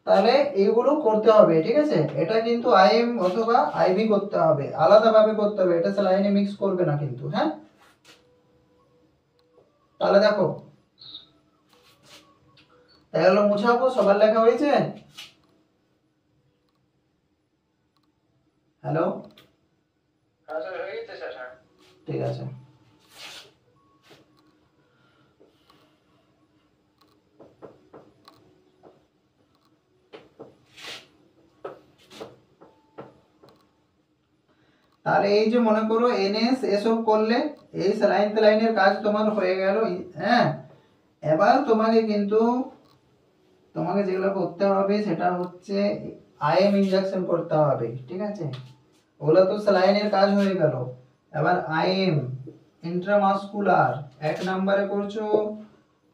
[SPEAKER 1] তাহলে এইগুলো করতে হবে। ঠিক আছে, এটা কিন্তু আইএম অথবা আইভি করতে হবে, আলাদাভাবে করতে হবে, এটা স্যালাইনে মিক্স করবে না কিন্তু। হ্যাঁ, তাহলে দেখো তাহলে মুছাবো, সবার লেখা হয়েছে? হ্যালো,
[SPEAKER 2] হ্যাঁ স্যার হয়ে গেছে স্যার। হ্যাঁ
[SPEAKER 1] ঠিক আছে। তাহলে এই যে মনে করো এনএস এসব করলে, এই স্যালাইন তেলাইনের কাজ তোমার হয়ে গেল। হ্যাঁ, এবার তোমাকে কিন্তু যেগুলো করতে হবে সেটা হচ্ছে আইএম ইনজেকশন করতে হবে। ঠিক আছে, ওগুলো তো স্যালাইনের কাজ হয়ে গেল, এবার আইএম ইন্ট্রামাসকুলার 1 নম্বরে করছো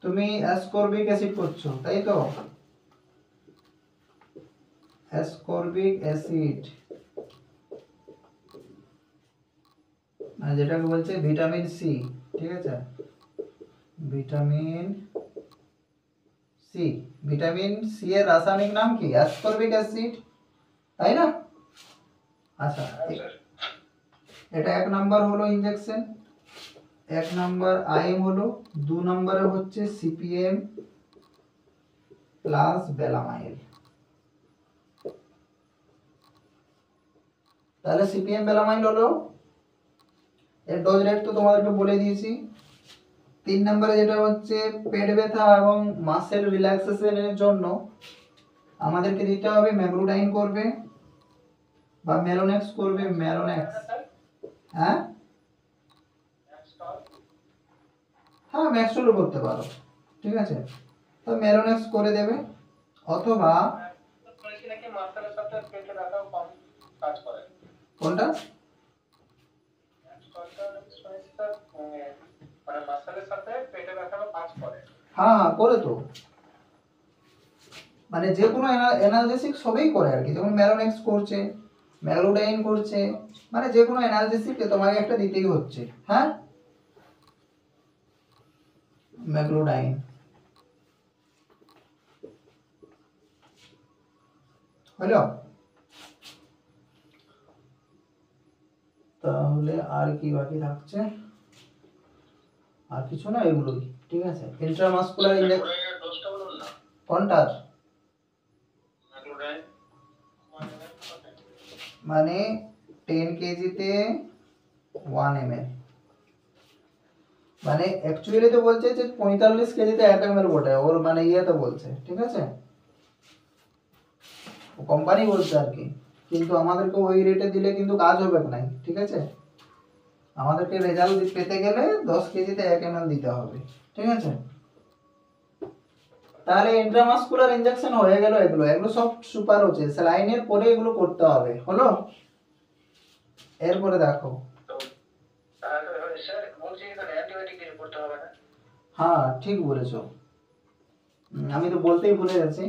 [SPEAKER 1] তুমি অ্যাসকর্বিক অ্যাসিড করছো, তাই তো? অ্যাসকর্বিক অ্যাসিড যেটাকে বলছে ভিটামিন সি। ঠিক আছে, ভিটামিন সি, ভিটামিন সি এর রাসায়নিক নাম কি? অ্যাসকর্বিক অ্যাসিড, তাই না? আচ্ছা, এটা 1 নাম্বার হলো ইনজেকশন। এক নাম্বার আইএম হলো, 2 নম্বরে হচ্ছে সিপিএম প্লাস বেলামাইল। তাহলে সিপিএম বেলামাইল হলো, এর ডোজ রেট তো তোমাদেরকে বলে দিয়েছি। 3 নম্বরে যেটা হচ্ছে পেট ব্যথা এবং মাসেল রিল্যাক্সেশনের জন্য আমাদেরকে দিতে হবে ম্যাগ্রোডাইন করবে বা মেলোনেক্স করবে, মেলোনেক্স। হ্যাঁ হ্যাঁ ম্যাক্সটলও করতে পারো, ঠিক আছে। তো মেলোনেক্স করে দেবে, অথবা
[SPEAKER 2] শুনেছি নাকি মাস্টারের সাথে পেটে ব্যথাও কম কাজ করে।
[SPEAKER 1] কোনটা?
[SPEAKER 2] শুনেছি স্যার, মানে মাস্টারের সাথে পেটে ব্যথাও কাজ করে।
[SPEAKER 1] হ্যাঁ হ্যাঁ করে তো, মানে যে কোনো অ্যানালজেসিক সবই করে আর কি, যেমন মেলোনেক্স করছে, ম্যাগ্রোডাইন করছে, মানে যে কোনো অ্যানালজেসিক তোমাকে একটা দিতেই হচ্ছে। হ্যাঁ ম্যাগ্রোডাইন। হলো? তাহলে আর কি বাকি থাকছে? আর কিছু না, এগুলোই, ঠিক আছে। ইন্ট্রামাসকুলার ইনজেকশন
[SPEAKER 2] ডোজটা বলুন না।
[SPEAKER 1] কোনটার?
[SPEAKER 2] ম্যাগ্রোডাইন
[SPEAKER 1] মানে 10 কেজিতে 1 ml, মানে অ্যাকচুয়ালি তো বলছে যে 45 কেজিতে 1 ml বটে, ওর মানে ইয়েতে বলছে, ঠিক আছে, কোম্পানি বলছে আর কি, কিন্তু আমাদেরকে ওই রেটে দিলে কিন্তু কাজ হবে না, ঠিক আছে। আমাদেরকে রেজাল্ট পেতে গেলে 10 কেজিতে 1 ml দিতে হবে, ঠিক আছে। তাহলে ইন্ট্রামাসকুলার ইনজেকশন হয়ে গেল, এগুলো এগুলো সব সুপার হচ্ছে, স্যালাইনের পরে এগুলো করতে হবে, হলো? এরপরে দেখো,
[SPEAKER 2] স্যার বলছি এখানে অ্যান্টিবায়োটিক কিছু করতে হবে না?
[SPEAKER 1] হ্যাঁ ঠিক বলেছো, আমি তো বলতেই ভুলে গেছি।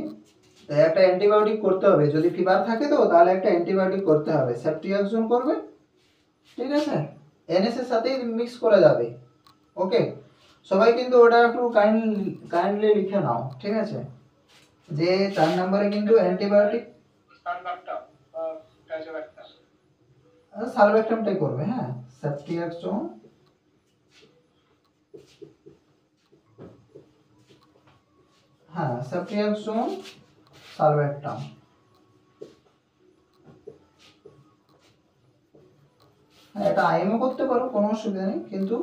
[SPEAKER 1] তো একটা অ্যান্টিবায়োটিক করতে হবে, যদি ফিভার থাকে তো তাহলে একটা অ্যান্টিবায়োটিক করতে হবে, সেফট্রিয়াক্সন করবে, ঠিক আছে, এনএস এর সাথেই মিক্স করা যাবে। ওকে, সবাই কিন্তু ওটা একটু কাইন্ডলি লিখে নাও, ঠিক আছে, যে 4 নম্বরে কিন্তু অ্যান্টিবায়োটিক সালভেক্টামটাই করবে। হ্যাঁ সেফট্রিয়াক্সন, হ্যাঁ সেফট্রিয়াক্সন সালভেক্টাম। হ্যাঁ এটা আইএমও করতে পারো, কোনো অসুবিধা নেই, কিন্তু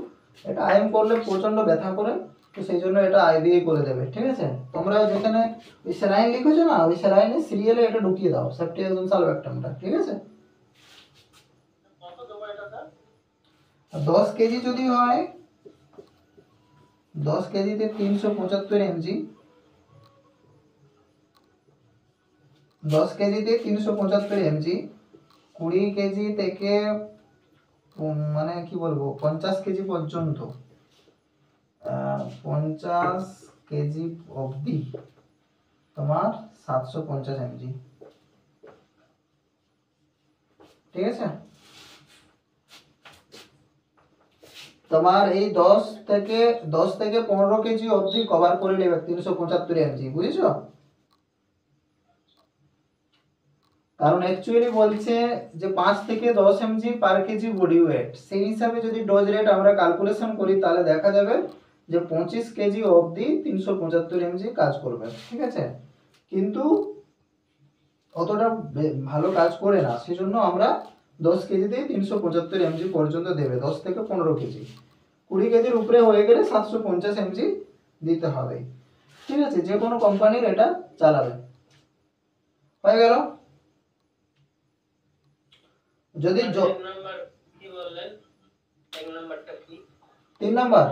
[SPEAKER 1] এটা আইএম করলে প্রচন্ড ব্যথা করে, তো সেই জন্য এটা আইবিএ করে দেবে, ঠিক আছে। তোমরা যেখানে ওই স্যালাইন লিখেছো না, ওই স্যালাইনের সিরিয়ালে এটা ঢুকিয়ে দাও, সেফট্রিয়াক্সন সালভেক্টামটা, ঠিক আছে। 10 কেজি যদি হয়, 10 কেজিতে 375 mg, 10 কেজিতে 375 mg, 20 কেজি থেকে মানে কি বলবো 50 কেজি পর্যন্ত, 50 কেজি অবধি তোমার 750 mg, ঠিক আছে। তোমার এই 10 থেকে 15 কেজি অবধি কভার করে নেবে 375 mg, বুঝেছো? কারণ অ্যাকচুয়ালি বলছে যে 5 থেকে 10 mg পার কেজি বডি ওয়েট, সেই হিসাবে যদি ডোজ রেট আমরা ক্যালকুলেশন করি তাহলে দেখা যাবে যে 25 কেজি অবধি 375 mg কাজ করবে, ঠিক আছে। কিন্তু অতটা ভালো কাজ করে না, সেজন্য আমরা 10 কেজিতে 375 mg পর্যন্ত দেবে, 10 থেকে 15 কেজি, 20 কেজির উপরে হয়ে গেলে 750 mg দিতে হবে, ঠিক আছে। যে কোনো কোম্পানির এটা চালাবে, হয়ে গেল। যদি
[SPEAKER 2] এক নাম্বার কি বললেন? এক নাম্বারটা কি?
[SPEAKER 1] 3 নাম্বার,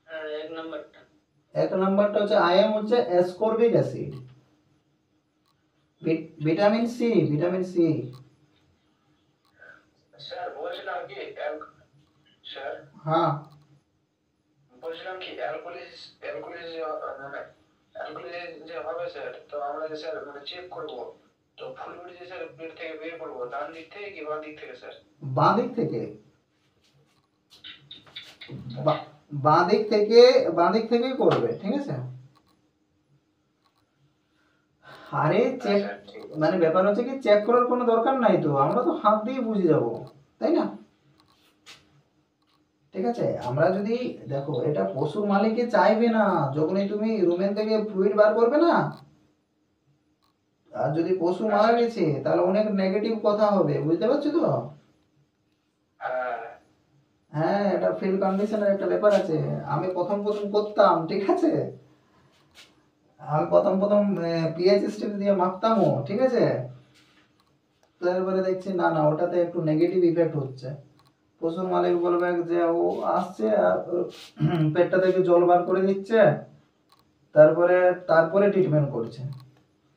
[SPEAKER 2] হ্যাঁ এক নাম্বারটা।
[SPEAKER 1] এক নাম্বারটা হচ্ছে আইএম হচ্ছে ascorbic acid, vitamin C, vitamin C.
[SPEAKER 2] Sir বলছিলাম কি স্যার,
[SPEAKER 1] হ্যাঁ
[SPEAKER 2] বলছিলাম কি অ্যালকোহলিস মানে অ্যালকোহলিস যে হবে স্যার, তো আমরা যে স্যার মানে চেক করব, তো ফুলগুলি যে স্যার পেট থেকে বের করবো, ডান দিক থেকে কি বাম দিক থেকে স্যার?
[SPEAKER 1] বাঁ দিক থেকে, বাঁ দিক থেকে, বাঁ দিক থেকেই করবে, ঠিক আছে। আরে চেক মানে ব্যাপার হচ্ছে কি চেক করার কোনো দরকার নাই, তো আমরা তো হাত দিয়ে বুঝে যাব, তাই না? ঠিক আছে। আমরা যদি দেখো, এটা পশুর মালিককে চাইবে না, যখনই তুমি রুমেন থেকে ফ্লুইড বার করবে না, আর যদি পশু মারা গেছে তাহলে অনেক নেগেটিভ কথা হবে, বুঝতে পারছো তো?
[SPEAKER 2] হ্যাঁ
[SPEAKER 1] হ্যাঁ, এটা ফিল্ড কন্ডিশনের একটা ব্যাপার আছে। আমি প্রথম প্রথম করতাম, ঠিক আছে, আমি প্রথম প্রথম পিএইচ স্ট্রিপ দিয়ে মাপতামও, ঠিক আছে। তারপরে দেখছি না না, ওটাতে একটু নেগেটিভ ইফেক্ট হচ্ছে। পশুর মালিক বলবে যে ও আসছে আর পেটটা থেকে জল বার করে দিচ্ছে, তারপরে তারপরে ট্রিটমেন্ট করছে,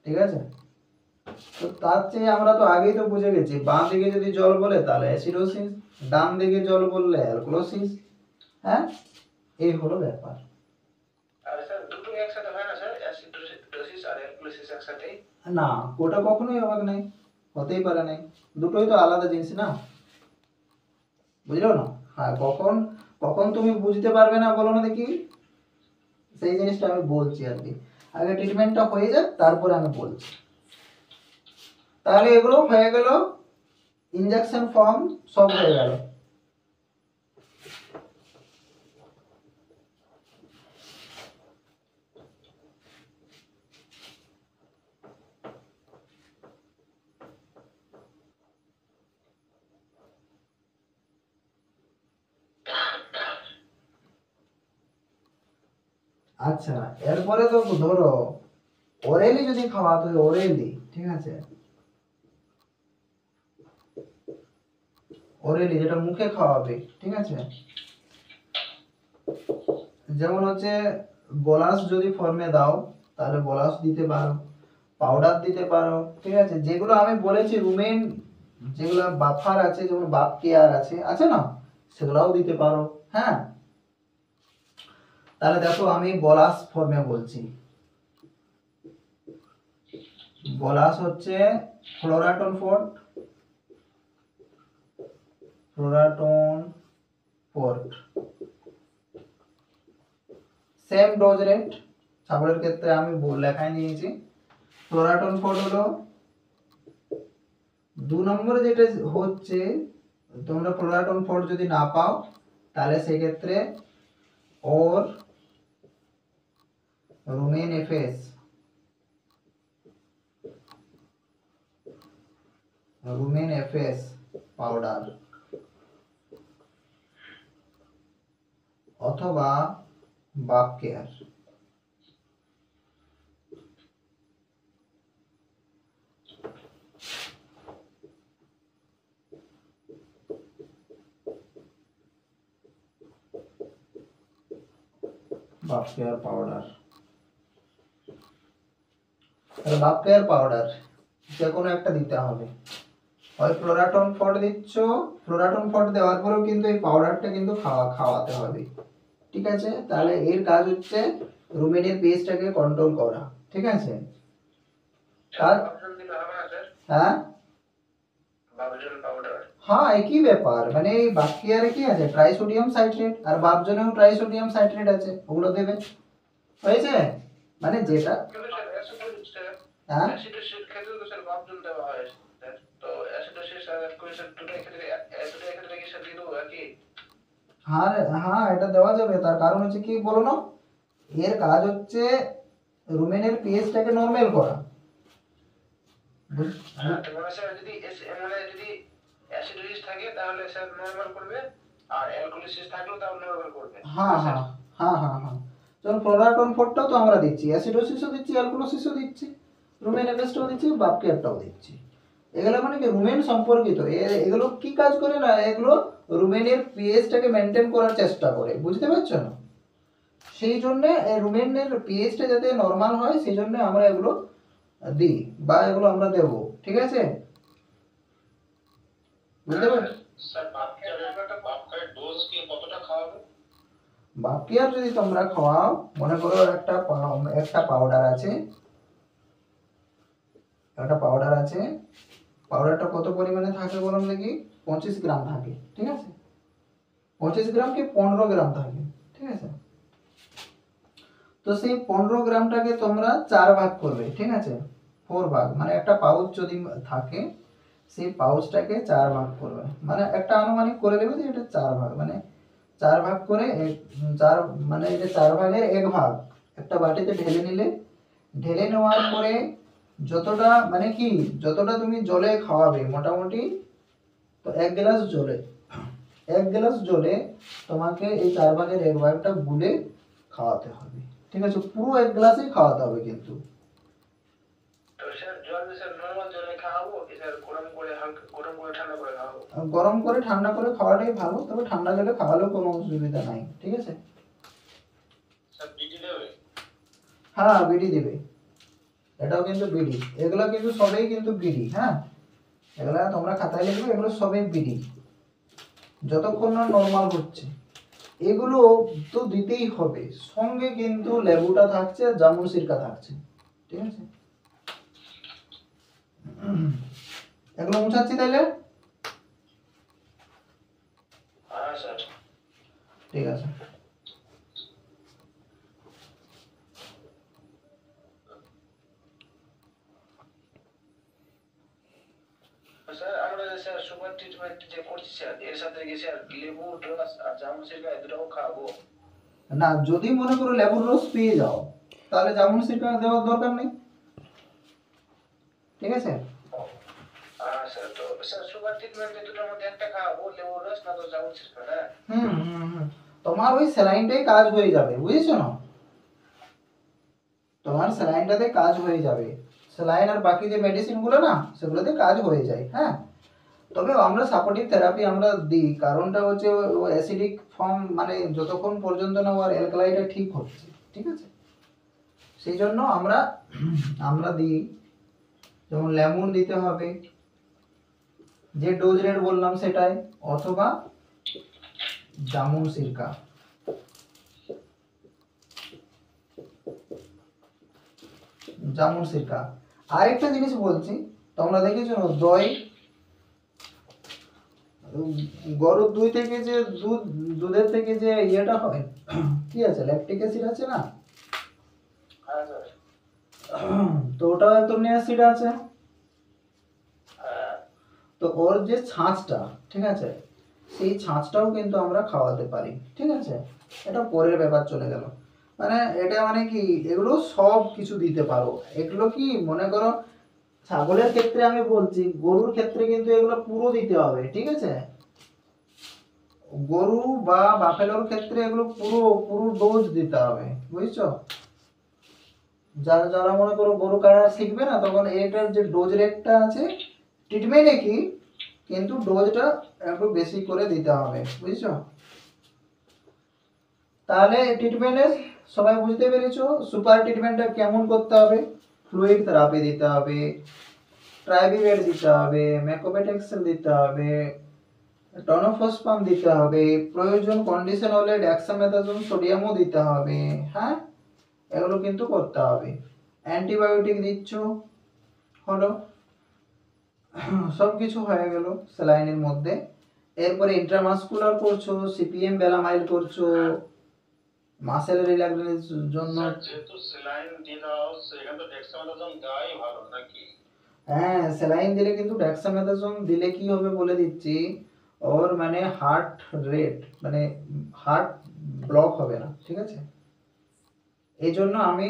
[SPEAKER 1] ঠিক আছে। তো তার চেয়ে আমরা তো আগেই তো বুঝে গেছি, বাঁ দিকে যদি জল বলে তাহলে অ্যাসিডোসিস, ডান দিকে জল বললে অ্যালকোলোসিস। হ্যাঁ, এই হলো ব্যাপার।
[SPEAKER 2] আর স্যার দুটো একসাথে হয় না স্যার, অ্যাসিডোসিস আর অ্যালকোলিসিস একসাথে?
[SPEAKER 1] না, ওটা কখনোই হবে না, হতেই পারে না, দুটোই তো আলাদা জিনিস না, বুঝলো না? হ্যাঁ, কখন কখন তুমি বুঝতে পারবে না বলো না দেখি, সেই জিনিসটা আমি বলছি আর কি। আগে ট্রিটমেন্টটা হয়ে যাক, তারপরে আমি বলছি। তাহলে এগুলো হয়ে গেল, ইনজেকশন ফর্ম সব হয়ে গেল। আচ্ছা, এরপরে তো ধরো ওরেলি যদি খাওয়াতে হয়, ওরেলি, ঠিক আছে, ওরেলি যেটা মুখে খাওয়াবে, ঠিক আছে, যেমন হচ্ছে বলাস যদি ফর্মে দাও তাহলে বলাস দিতে পারো, পাউডার দিতে পারো, ঠিক আছে। যেগুলো আমি বলেছি রুমেন, যেগুলো বাফার আছে, যেমন বাপ কেয়ার আছে, আছে না, সেগুলোও দিতে পারো। হ্যাঁ, তাহলে দেখো আমি বলাস ফর্মে বলছি। বলাস হচ্ছে Floraton forte, Floraton forte, same dose rate. ছাগলের ক্ষেত্রে আমি লেখায় নিয়েছি। ফ্লোরাটন ফোর্ট হলো 2 নম্বরে যেটা হচ্ছে, তোমরা ফ্লোরাটন ফোর্ট যদি না পাও তাহলে সেক্ষেত্রে ওর rumen FS, rumen FS powder অথবা বাপ কেয়ার। বাপ কেয়ার পাউডার, বাপ কেয়ার পাউডার যে কোনো একটা দিতে হবে। হয় ফ্লোরাটন ফট দিচ্ছ, ফ্লোরাটন ফট দেওয়ার পরেও কিন্তু এই পাউডারটা কিন্তু খাওয়াতে হবে, ঠিক আছে। তাহলে এর কাজ হচ্ছে রুমেনের পেস্টটাকে কন্ট্রোল করা, ঠিক আছে। আর হ্যাঁ হ্যাঁ, একই ব্যাপার, মানে এই বাকিয়ারে কি আছে, ট্রাইসোডিয়াম সাইট্রেট, আর বাপজনেও ট্রাইসোডিয়াম সাইট্রেট আছে, ওগুলো দেবে, হয়েছে। মানে যেটা হ্যাঁ হ্যাঁ হ্যাঁ, এটা দেওয়া যাবে। তার কারণ হচ্ছে কি বলো না, এর কাজ হচ্ছে রুমেনের পিএইচটাকে নরমাল করা। হ্যাঁ হ্যাঁ হ্যাঁ হ্যাঁ হ্যাঁ, যেমন ফ্লোরাটন ফোরটাও তো আমরা দিচ্ছি, অ্যাসিডোসিসও দিচ্ছি, অ্যালকোলোসিসও দিচ্ছি, রুমেন এফএসটাও দিচ্ছি, বাপকেয়ারটাও দিচ্ছি। এগুলো মানে কি রুমেন সম্পর্কিত, এগুলো কি কাজ করে না, এগুলো রুমেনের পিএইচটাকে মেনটেন করার চেষ্টা করে, বুঝতে পারছো না? সেই জন্য রুমেনের পিএইচটা যাতে নরমাল হয়, সেই জন্য আমরা এগুলো দিই বা এগুলো আমরা দেবো, ঠিক আছে, বুঝতে পারছো? বাপকেয়ার যদি তোমরা খাওয়াও, মনে করো একটা পাউডার আছে, পাউডারটা কত পরিমাণে থাকে বলুন দেখি, 25 গ্রাম থাকে, ঠিক আছে, 25 গ্রাম কি 15 গ্রাম থাকে, ঠিক আছে। তো সেই 15 গ্রামটাকে তোমরা 4 ভাগ করবে, ঠিক আছে, 4 ভাগ, মানে একটা পাউচ যদি থাকে সেই পাউচটাকে 4 ভাগ করবে, মানে একটা আনুমানিক করে নেবে যে এটা 4 ভাগ, মানে 4 ভাগ করে চার মানে এই যে 4 ভাগের 1 ভাগ একটা বাটিতে ঢেলে নিলে, ঢেলে নেওয়ার পরে যতটা মানে কি যতটা তুমি জলে খাওয়াবে মোটামুটি, তো 1 গ্লাস জলে 1 গ্লাস জলে তোমাকে এই 4 ভাগের 1 ভাগটা গুলে খাওয়াতে হবে, ঠিক আছে? পুরো 1 গ্লাসই খাওয়াতে হবে কিন্তু।
[SPEAKER 2] তো স্যার জল স্যার নরমাল জলে খাওয়াবো কি স্যার গরম করে হালকা গরম করে ঠান্ডা করে খাওয়াবো?
[SPEAKER 1] গরম করে ঠান্ডা করে খাওয়াটাই ভালো, তবে ঠান্ডা জলে খাওয়ালেও কোনো অসুবিধা নাই, ঠিক আছে?
[SPEAKER 2] স্যার বিটি দেবে?
[SPEAKER 1] হ্যাঁ বিডি দেবে, এটাও কিন্তু বিডি, এগুলো কিন্তু সবই কিন্তু বিডি। হ্যাঁ, এগুলা তোমরা খাতায় লিখবে, এগুলো সবই বিডি যতক্ষণ না নর্মাল হচ্ছে। এগুলো তো দিতেই হবে, সঙ্গে কিন্তু লেবুটা থাকছে, জামুন সিরকা থাকছে, ঠিক আছে? এগুলো মুছাচ্ছি তাইলে।
[SPEAKER 2] হ্যাঁ স্যার।
[SPEAKER 1] ঠিক আছে।
[SPEAKER 2] স্যার আমরা যে স্যার সুগার ট্রিটমেন্ট যে করছি স্যার, এর সাথে কি স্যার লেবু রস আর জামুন সিরকা এই দুটোও খাওয়াবো?
[SPEAKER 1] না, যদি মনে করো লেবুর রস পেয়ে যাও তাহলে জামুন সিরকা দেওয়ার দরকার নেই, ঠিক আছে?
[SPEAKER 2] হ্যাঁ স্যার। তো স্যার সুগার ট্রিটমেন্ট এই দুটোর মধ্যে একটা খাওয়াবো, লেবু রস না তো জামুন সিরকা? হ্যাঁ।
[SPEAKER 1] তোমার ওই স্যালাইনটাই কাজ হয়ে যাবে, বুঝেছো না? তোমার স্যালাইনটাতে কাজ হয়ে যাবে, স্যালাইন আর বাকি যে মেডিসিনগুলো না সেগুলোতে কাজ হয়ে যায়। হ্যাঁ, তবে আমরা সাপোর্টিভ থেরাপি আমরা দিই, কারণটা হচ্ছে ও অ্যাসিডিক ফর্ম মানে যতক্ষণ পর্যন্ত না ওর অ্যালকালাইটা ঠিক হচ্ছে, ঠিক আছে? সেই জন্য আমরা আমরা দিই, যেমন লেমন দিতে হবে যে ডোজ রেট বললাম সেটাই, অথবা জামুন সিরকা। জামুন সিরকা। আরেকটা জিনিস বলছি, তোমরা দেখেছো না দই, গরুর দুই থেকে যে দুধের থেকে যে ইয়েটা হয় কি আছে, ল্যাকটিক অ্যাসিড আছে না?
[SPEAKER 2] হ্যাঁ স্যার।
[SPEAKER 1] তো ওটাও তো অ্যাসিড আছে।
[SPEAKER 2] হ্যাঁ।
[SPEAKER 1] তো ওর যে ছাঁচটা, ঠিক আছে, সেই ছাঁচটাও কিন্তু আমরা খাওয়াতে পারি, ঠিক আছে? এটা পরের ব্যাপার চলে গেল। মানে এটা মানে কি এগুলো সব কিছু দিতে পারো। এগুলো কি মনে করো ছাগলের ক্ষেত্রে আমি বলছি, গরুর ক্ষেত্রে কিন্তু এগুলো পুরো দিতে হবে, ঠিক আছে? গরু বা বাফেলোর ক্ষেত্রে এগুলো পুরো পুরো ডোজ দিতে হবে, বুঝছো? যারা যারা মনে করো গরু কাটা শিখবে না, তখন এটার যে ডোজ রেটটা আছে ট্রিটমেন্ট একই, কিন্তু ডোজটা একটু বেশি করে দিতে হবে, বুঝছো? তাহলে ট্রিটমেন্টে সবাই বুঝতে পেরেছো সুপার ট্রিটমেন্টটা কেমন করতে হবে। ফ্লুইড থেরাপি দিতে হবে, ট্রাইভিরেট দিতে হবে, ম্যাকোবেটেক্সেল দিতে হবে, টনোফসপাম দিতে হবে, প্রয়োজন কন্ডিশন হলে ডেক্সামেথাসোন সোডিয়ামও দিতে হবে। হ্যাঁ, এগুলো কিন্তু করতে হবে। অ্যান্টিবায়োটিক দিচ্ছ, হলো, সব কিছু হয়ে গেল স্যালাইনের মধ্যে। এরপরে ইন্ট্রামাসকুলার করছো, সিপিএম বেলামাইল করছো, মাসেল রিল্যাক্সেশনের জন্য।
[SPEAKER 2] যেহেতু স্যালাইন দিনাও সেখানে তো ডেক্সামেথাসোন দেওয়াই ভালো নাকি?
[SPEAKER 1] হ্যাঁ, স্যালাইন দিলে কিন্তু ডেক্সামেথাসোন দিলে কি হবে বলে দিচ্ছি, ওর মানে হার্ট রেট মানে হার্ট ব্লক হবে না, ঠিক আছে? এই জন্য আমি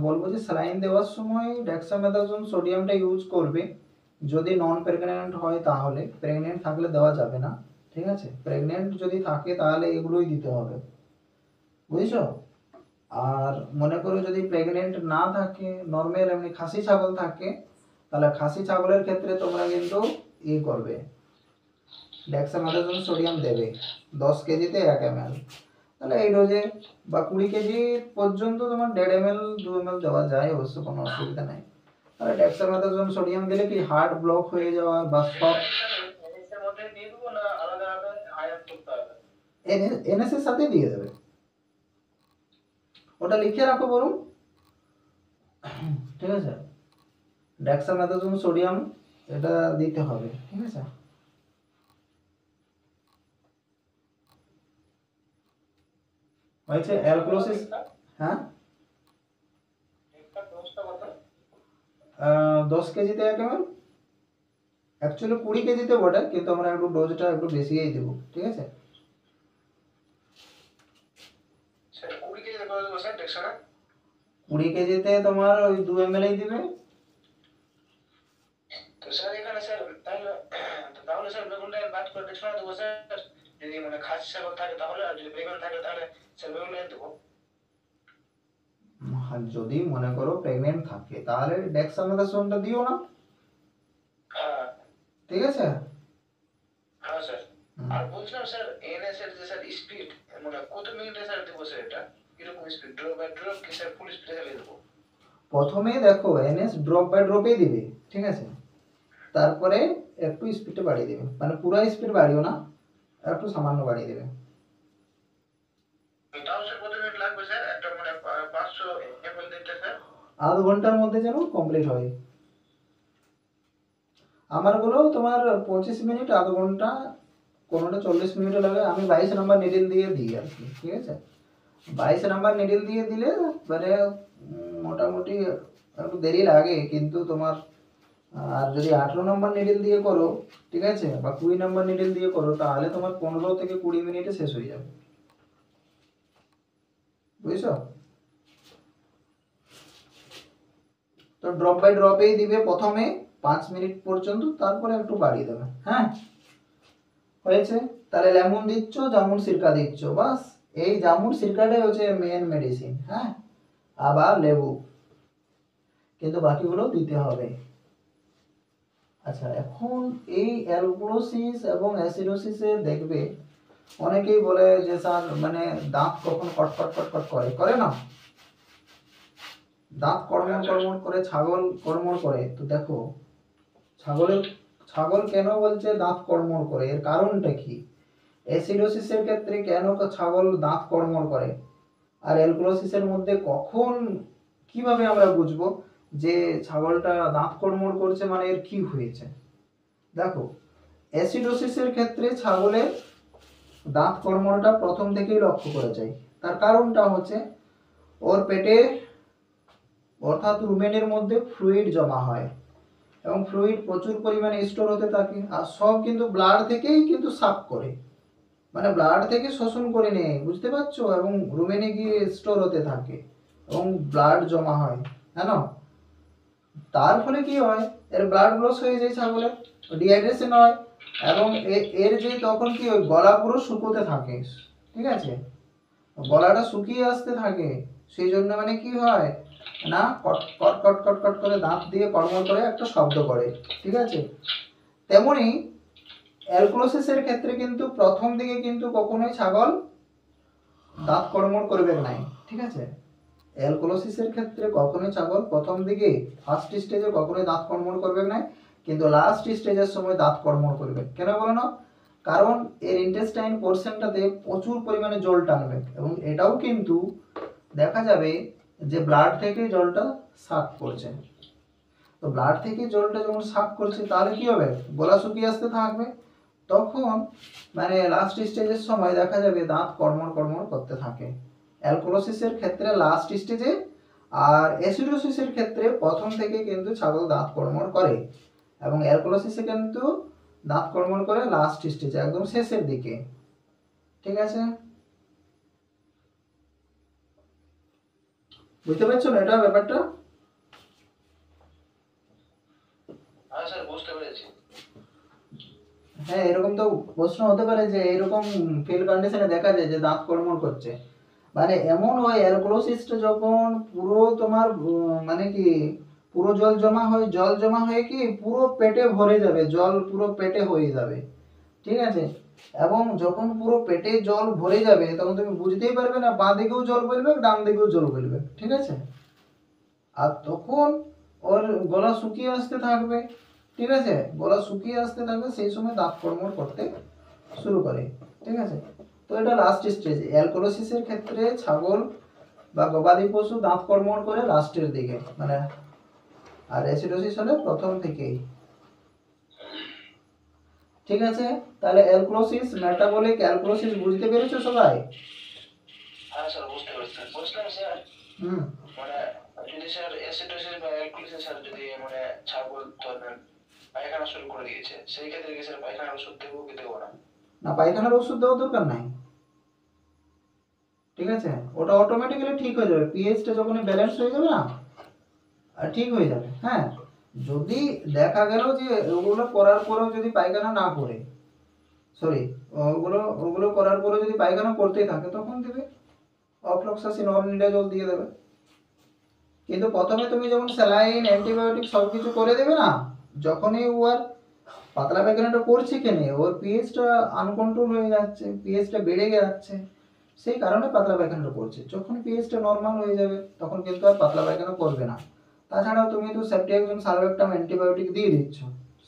[SPEAKER 1] বলবো যে স্যালাইন দেওয়ার সময় ডেক্সামেথাসোন সোডিয়ামটা ইউজ করবে। যদি নন প্রেগনেন্ট হয় তাহলে, প্রেগনেন্ট থাকলে দেওয়া যাবে না, ঠিক আছে? প্রেগনেন্ট যদি থাকে তাহলে এগুলোই দিতে হবে, বুঝছো? আর মনে করো যদি প্রেগনেন্ট না থাকে, নর্মাল এমনি খাসি ছাগল থাকে, তাহলে খাসি ছাগলের ক্ষেত্রে তোমরা কিন্তু করবে, ডেক্সামেথাসোন সোডিয়াম দেবে 10 কেজিতে 1 ml। তাহলে এই ডোজে বা 20 কেজি পর্যন্ত তোমার 1.5 ml 2 ml দেওয়া যায়, অবশ্য কোনো অসুবিধা নেই। তাহলে ডেক্সামেথাসোন সোডিয়াম দিলে কি হার্ট ব্লক হয়ে যাওয়া বা সব
[SPEAKER 2] এর মধ্যে দিয়ে দেবো না আলাদা আলাদা আয়াত করতে হবে?
[SPEAKER 1] এনএস এর সাথে দিয়ে দেবে, ওটা লিখে রাখো বরং, ঠিক আছে? ডেক্সামেথাসোন সোডিয়াম এটা দিতে হবে, ঠিক আছে? হয়েছে অ্যালক্লোসিস। হ্যাঁ, 10 কেজিতে 1 ml, অ্যাকচুয়ালি 20 কেজিতে বটে, কিন্তু আমরা একটু ডোজটা একটু বেশিই দেবো, ঠিক আছে?
[SPEAKER 2] কেজিতে করে দেবো স্যার ডেক্সানা?
[SPEAKER 1] 20 কেজিতে তোমার ওই 2 ml দিবে।
[SPEAKER 2] তো স্যার এখানে স্যার তাহলে তাহলে স্যার বেগুনটা বাদ করে ডেক্সানা দেবো স্যার, যদি মানে খাসি ছাগল থাকে তাহলে, আর যদি বেগুন থাকে তাহলে স্যার বেগুন দেবো।
[SPEAKER 1] আর যদি মনে করো প্রেগনেন্ট থাকে তাহলে ডেক্সামেথাসোনটা দিও না,
[SPEAKER 2] হ্যাঁ
[SPEAKER 1] ঠিক আছে।
[SPEAKER 2] হ্যাঁ স্যার। আর বলছিলাম স্যার এনএস এর যে স্যার স্পিড, মানে কত মিনিটে স্যার দেবো স্যার এটা? কিরকম স্পিড, ড্রপ বাই ড্রপ কি স্যার ফুল স্পিডে চালিয়ে দেবো?
[SPEAKER 1] প্রথমে দেখো এনএস ড্রপ বাই ড্রপেই দিবে, ঠিক আছে। তারপরে একটু স্পিডটা বাড়িয়ে দেবে, মানে পুরো স্পিড বাড়িও না, একটু সামান্য বাড়িয়ে দেবে।
[SPEAKER 2] তাও স্যার কত মিনিট লাগবে স্যার একটা মানে 500 ml দিতে স্যার?
[SPEAKER 1] আধ ঘন্টার মধ্যে যেন কমপ্লিট হয়। আমারগুলো তোমার 25 মিনিট, আধ ঘন্টা, কোনোটা 40 মিনিটও লাগে। আমি 22 নাম্বার নিডিল দিয়ে দিই আর কি, ঠিক আছে। 22 নাম্বার নিডিল দিয়ে দিলে মানে মোটামুটি একটু দেরি লাগে, কিন্তু তোমার আর যদি 18 নম্বর নিডল দিয়ে করো, ঠিক আছে, বা 20 নম্বর নিডল দিয়ে করো, তাহলে তোমার 15 থেকে 20 মিনিটে শেষ হয়ে যাবে, বুঝছো। তো ড্রপ বাই ড্রপেই দিবে প্রথমে 5 মিনিট পর্যন্ত, তারপরে একটু বাড়িয়ে দেবে। হ্যাঁ, হয়েছে। তাহলে লেমন দিচ্ছ, জামুন সিরকা দিচ্ছ, বাস। এই জামুন সিরকাটাই হচ্ছে মেন মেডিসিন। হ্যাঁ, আবার লেবু, কিন্তু বাকিগুলো দিতে হবে। আচ্ছা, এখন এই অ্যালক্লোসিস এবং অ্যাসিডোসিসে দেখবে অনেকেই বলে যে স্যার মানে দাঁত কখন কটকট কটকট করে, করে না? দাঁত কড়মড় কড়মড় করে, ছাগল কড়মড় করে। তো দেখো ছাগল কেন বলছে দাঁত কড়মড় করে, এর কারণটা কি? অ্যাসিডোসিসের ক্ষেত্রে কেন ছাগল দাঁত কড়মড় করে, আর অ্যালক্লোসিসের মধ্যে কখন, কিভাবে আমরা বুঝবো যে ছাগলটা দাঁত কড়মড় করছে, মানে এর কি হয়েছে? দেখো, অ্যাসিডোসিসের ক্ষেত্রে ছাগলের দাঁত কড়মড়টা প্রথম থেকেই লক্ষ্য করা যায়। তার কারণটা হচ্ছে ওর পেটে, অর্থাৎ রুমেনের মধ্যে ফ্লুইড জমা হয়, এবং ফ্লুইড প্রচুর পরিমাণে স্টোর হতে থাকে, আর সব কিন্তু ব্লাড থেকেই কিন্তু সাফ করে, মানে ব্লাড থেকে শোষণ করে নেয়, বুঝতে পারছো, এবং রুমেনে গিয়ে স্টোর হতে থাকে এবং ব্লাড জমা হয়, জানো। তার ফলে কি হয়, এর ব্লাড লস হয়ে যায়, ছাগলের ডিহাইড্রেশন হয়, এবং এর যে তখন কি হয়, গলা পুরো শুকোতে থাকে, ঠিক আছে, গলাটা শুকিয়ে আসতে থাকে। সেই জন্য মানে কি হয় না, কট কট কট কট কট করে দাঁত দিয়ে কড়মড় করে একটা শব্দ করে, ঠিক আছে। তেমনি অ্যালক্লোসিসের ক্ষেত্রে কিন্তু প্রথম দিকে কিন্তু কখনোই ছাগল দাঁত কড়মড় করবে না, ঠিক আছে। অ্যালক্লোসিসের ক্ষেত্রে কখনোই ছাগল প্রথম দিকে ফার্স্ট স্টেজে কখনোই দাঁত কড়মড় করবে না, কিন্তু লাস্ট স্টেজের সময় দাঁত কড়মড় করবে। কেন বলো না? কারণ এর ইন্টেস্টাইন পোর্শনটাতে প্রচুর পরিমাণে জল টানবে, এবং এটাও কিন্তু দেখা যাবে যে ব্লাড থেকে জলটা সাক করছে। তো ব্লাড থেকে জলটা যখন সাক করছে, তাহলে কি হবে, গলা শুকিয়ে আসতে থাকবে, তখন মানে লাস্ট স্টেজের সময় দেখা যাবে দাঁত কড়মড় কড়মড় করতে থাকে। অ্যালক্লোসিসের ক্ষেত্রে লাস্ট স্টেজে, আর অ্যাসিডোসিসের ক্ষেত্রে প্রথম থেকে কিন্তু ছাগল দাঁত কড়মড় করে, এবং অ্যালক্লোসিসে কিন্তু দাঁত কড়মড় করে লাস্ট স্টেজে, একদম শেষের দিকে, ঠিক আছে। বুঝতে পারছো না এটা ব্যাপারটা?
[SPEAKER 2] হ্যাঁ স্যার বুঝতে পেরেছি।
[SPEAKER 1] হ্যাঁ, এরকম তো প্রশ্ন হতে পারে যে এরকম ফিল কন্ডিশনে দেখা যায় যে দাঁত কড়মড় করছে, মানে এমন হয় অ্যালক্লোসিসটা যখন পুরো তোমার মানে কি পুরো জল জমা হয়ে কি পুরো পেটে ভরে যাবে, জল পুরো পেটে হয়ে যাবে, ঠিক আছে। এবং যখন পুরো পেটে জল ভরে যাবে, তখন তুমি বুঝতেই পারবে না বাঁ দিকেও জল বলবে, ডান দিকেও জল বলবে, ঠিক আছে। আর তখন ওর গলা শুকিয়ে আসতে থাকবে, ঠিক আছে, গলা শুকিয়ে আসতে থাকবে, সেই সময় দাঁত কড়মড় করতে শুরু করে, ঠিক আছে। তো এটা লাস্ট স্টেজ। অ্যালক্লোসিসের ক্ষেত্রে ছাগল বা গবাদি পশু দাঁত কড়মড় করে লাস্টের দিকে, মানে, আর অ্যাসিডোসিস হলে প্রথম থেকেই, ঠিক আছে। তাহলে অ্যালক্লোসিস, মেটাবলিক অ্যালক্লোসিস বুঝতে পেরেছো সবাই?
[SPEAKER 2] হ্যাঁ স্যার বুঝতে পেরেছি। বলছিলাম স্যার
[SPEAKER 1] হুম।
[SPEAKER 2] মানে যদি স্যার অ্যাসিডোসিস বা অ্যালকোলিসিস স্যার যদি মানে ছাগল ধরেন পায়খানা শুরু করে দিয়েছে, সেই ক্ষেত্রে কি স্যার পায়খানার ওষুধ দেবো কি দেবো না?
[SPEAKER 1] না, পায়খানার ওষুধ দেওয়ার দরকার নাই, ঠিক আছে, ওটা অটোমেটিক্যালি ঠিক হয়ে যাবে। পিএইচটা যখনই ব্যালেন্স হয়ে যাবে না, আর ঠিক হয়ে যাবে। হ্যাঁ, যদি দেখা গেল যে ওগুলো করার পরেও যদি পায়খানা না করে, সরি, ওগুলো করার পরেও যদি পায়খানা করতেই থাকে, তখন দেবে অফ্লক্সাসিন অরনিডা জল দিয়ে দেবে। কিন্তু প্রথমে তুমি যখন স্যালাইন অ্যান্টিবায়োটিক সব কিছু করে দেবে না, যখনই ও আর পাতলা পায়খানাটা করছে কেনে, ওর পিএইচটা আনকন্ট্রোল হয়ে যাচ্ছে, পিএইচটা বেড়ে যাচ্ছে, সেই কারণে পাতলা পায়খানাটা করছে। যখন পিএইচটা নর্মাল হয়ে যাবে তখন কিন্তু আর পাতলা পায়খানা করবে না। তাছাড়াও তুমি তো সেফটিয়াক্সম সারবেক্টাম অ্যান্টিবায়োটিক দিয়ে দিচ্ছ,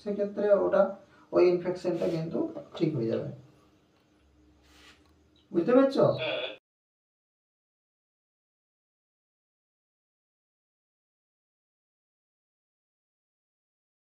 [SPEAKER 1] সেক্ষেত্রে ওটা ওই ইনফেকশনটা কিন্তু ঠিক হয়ে যাবে। বুঝতে পারছো?
[SPEAKER 2] হুম।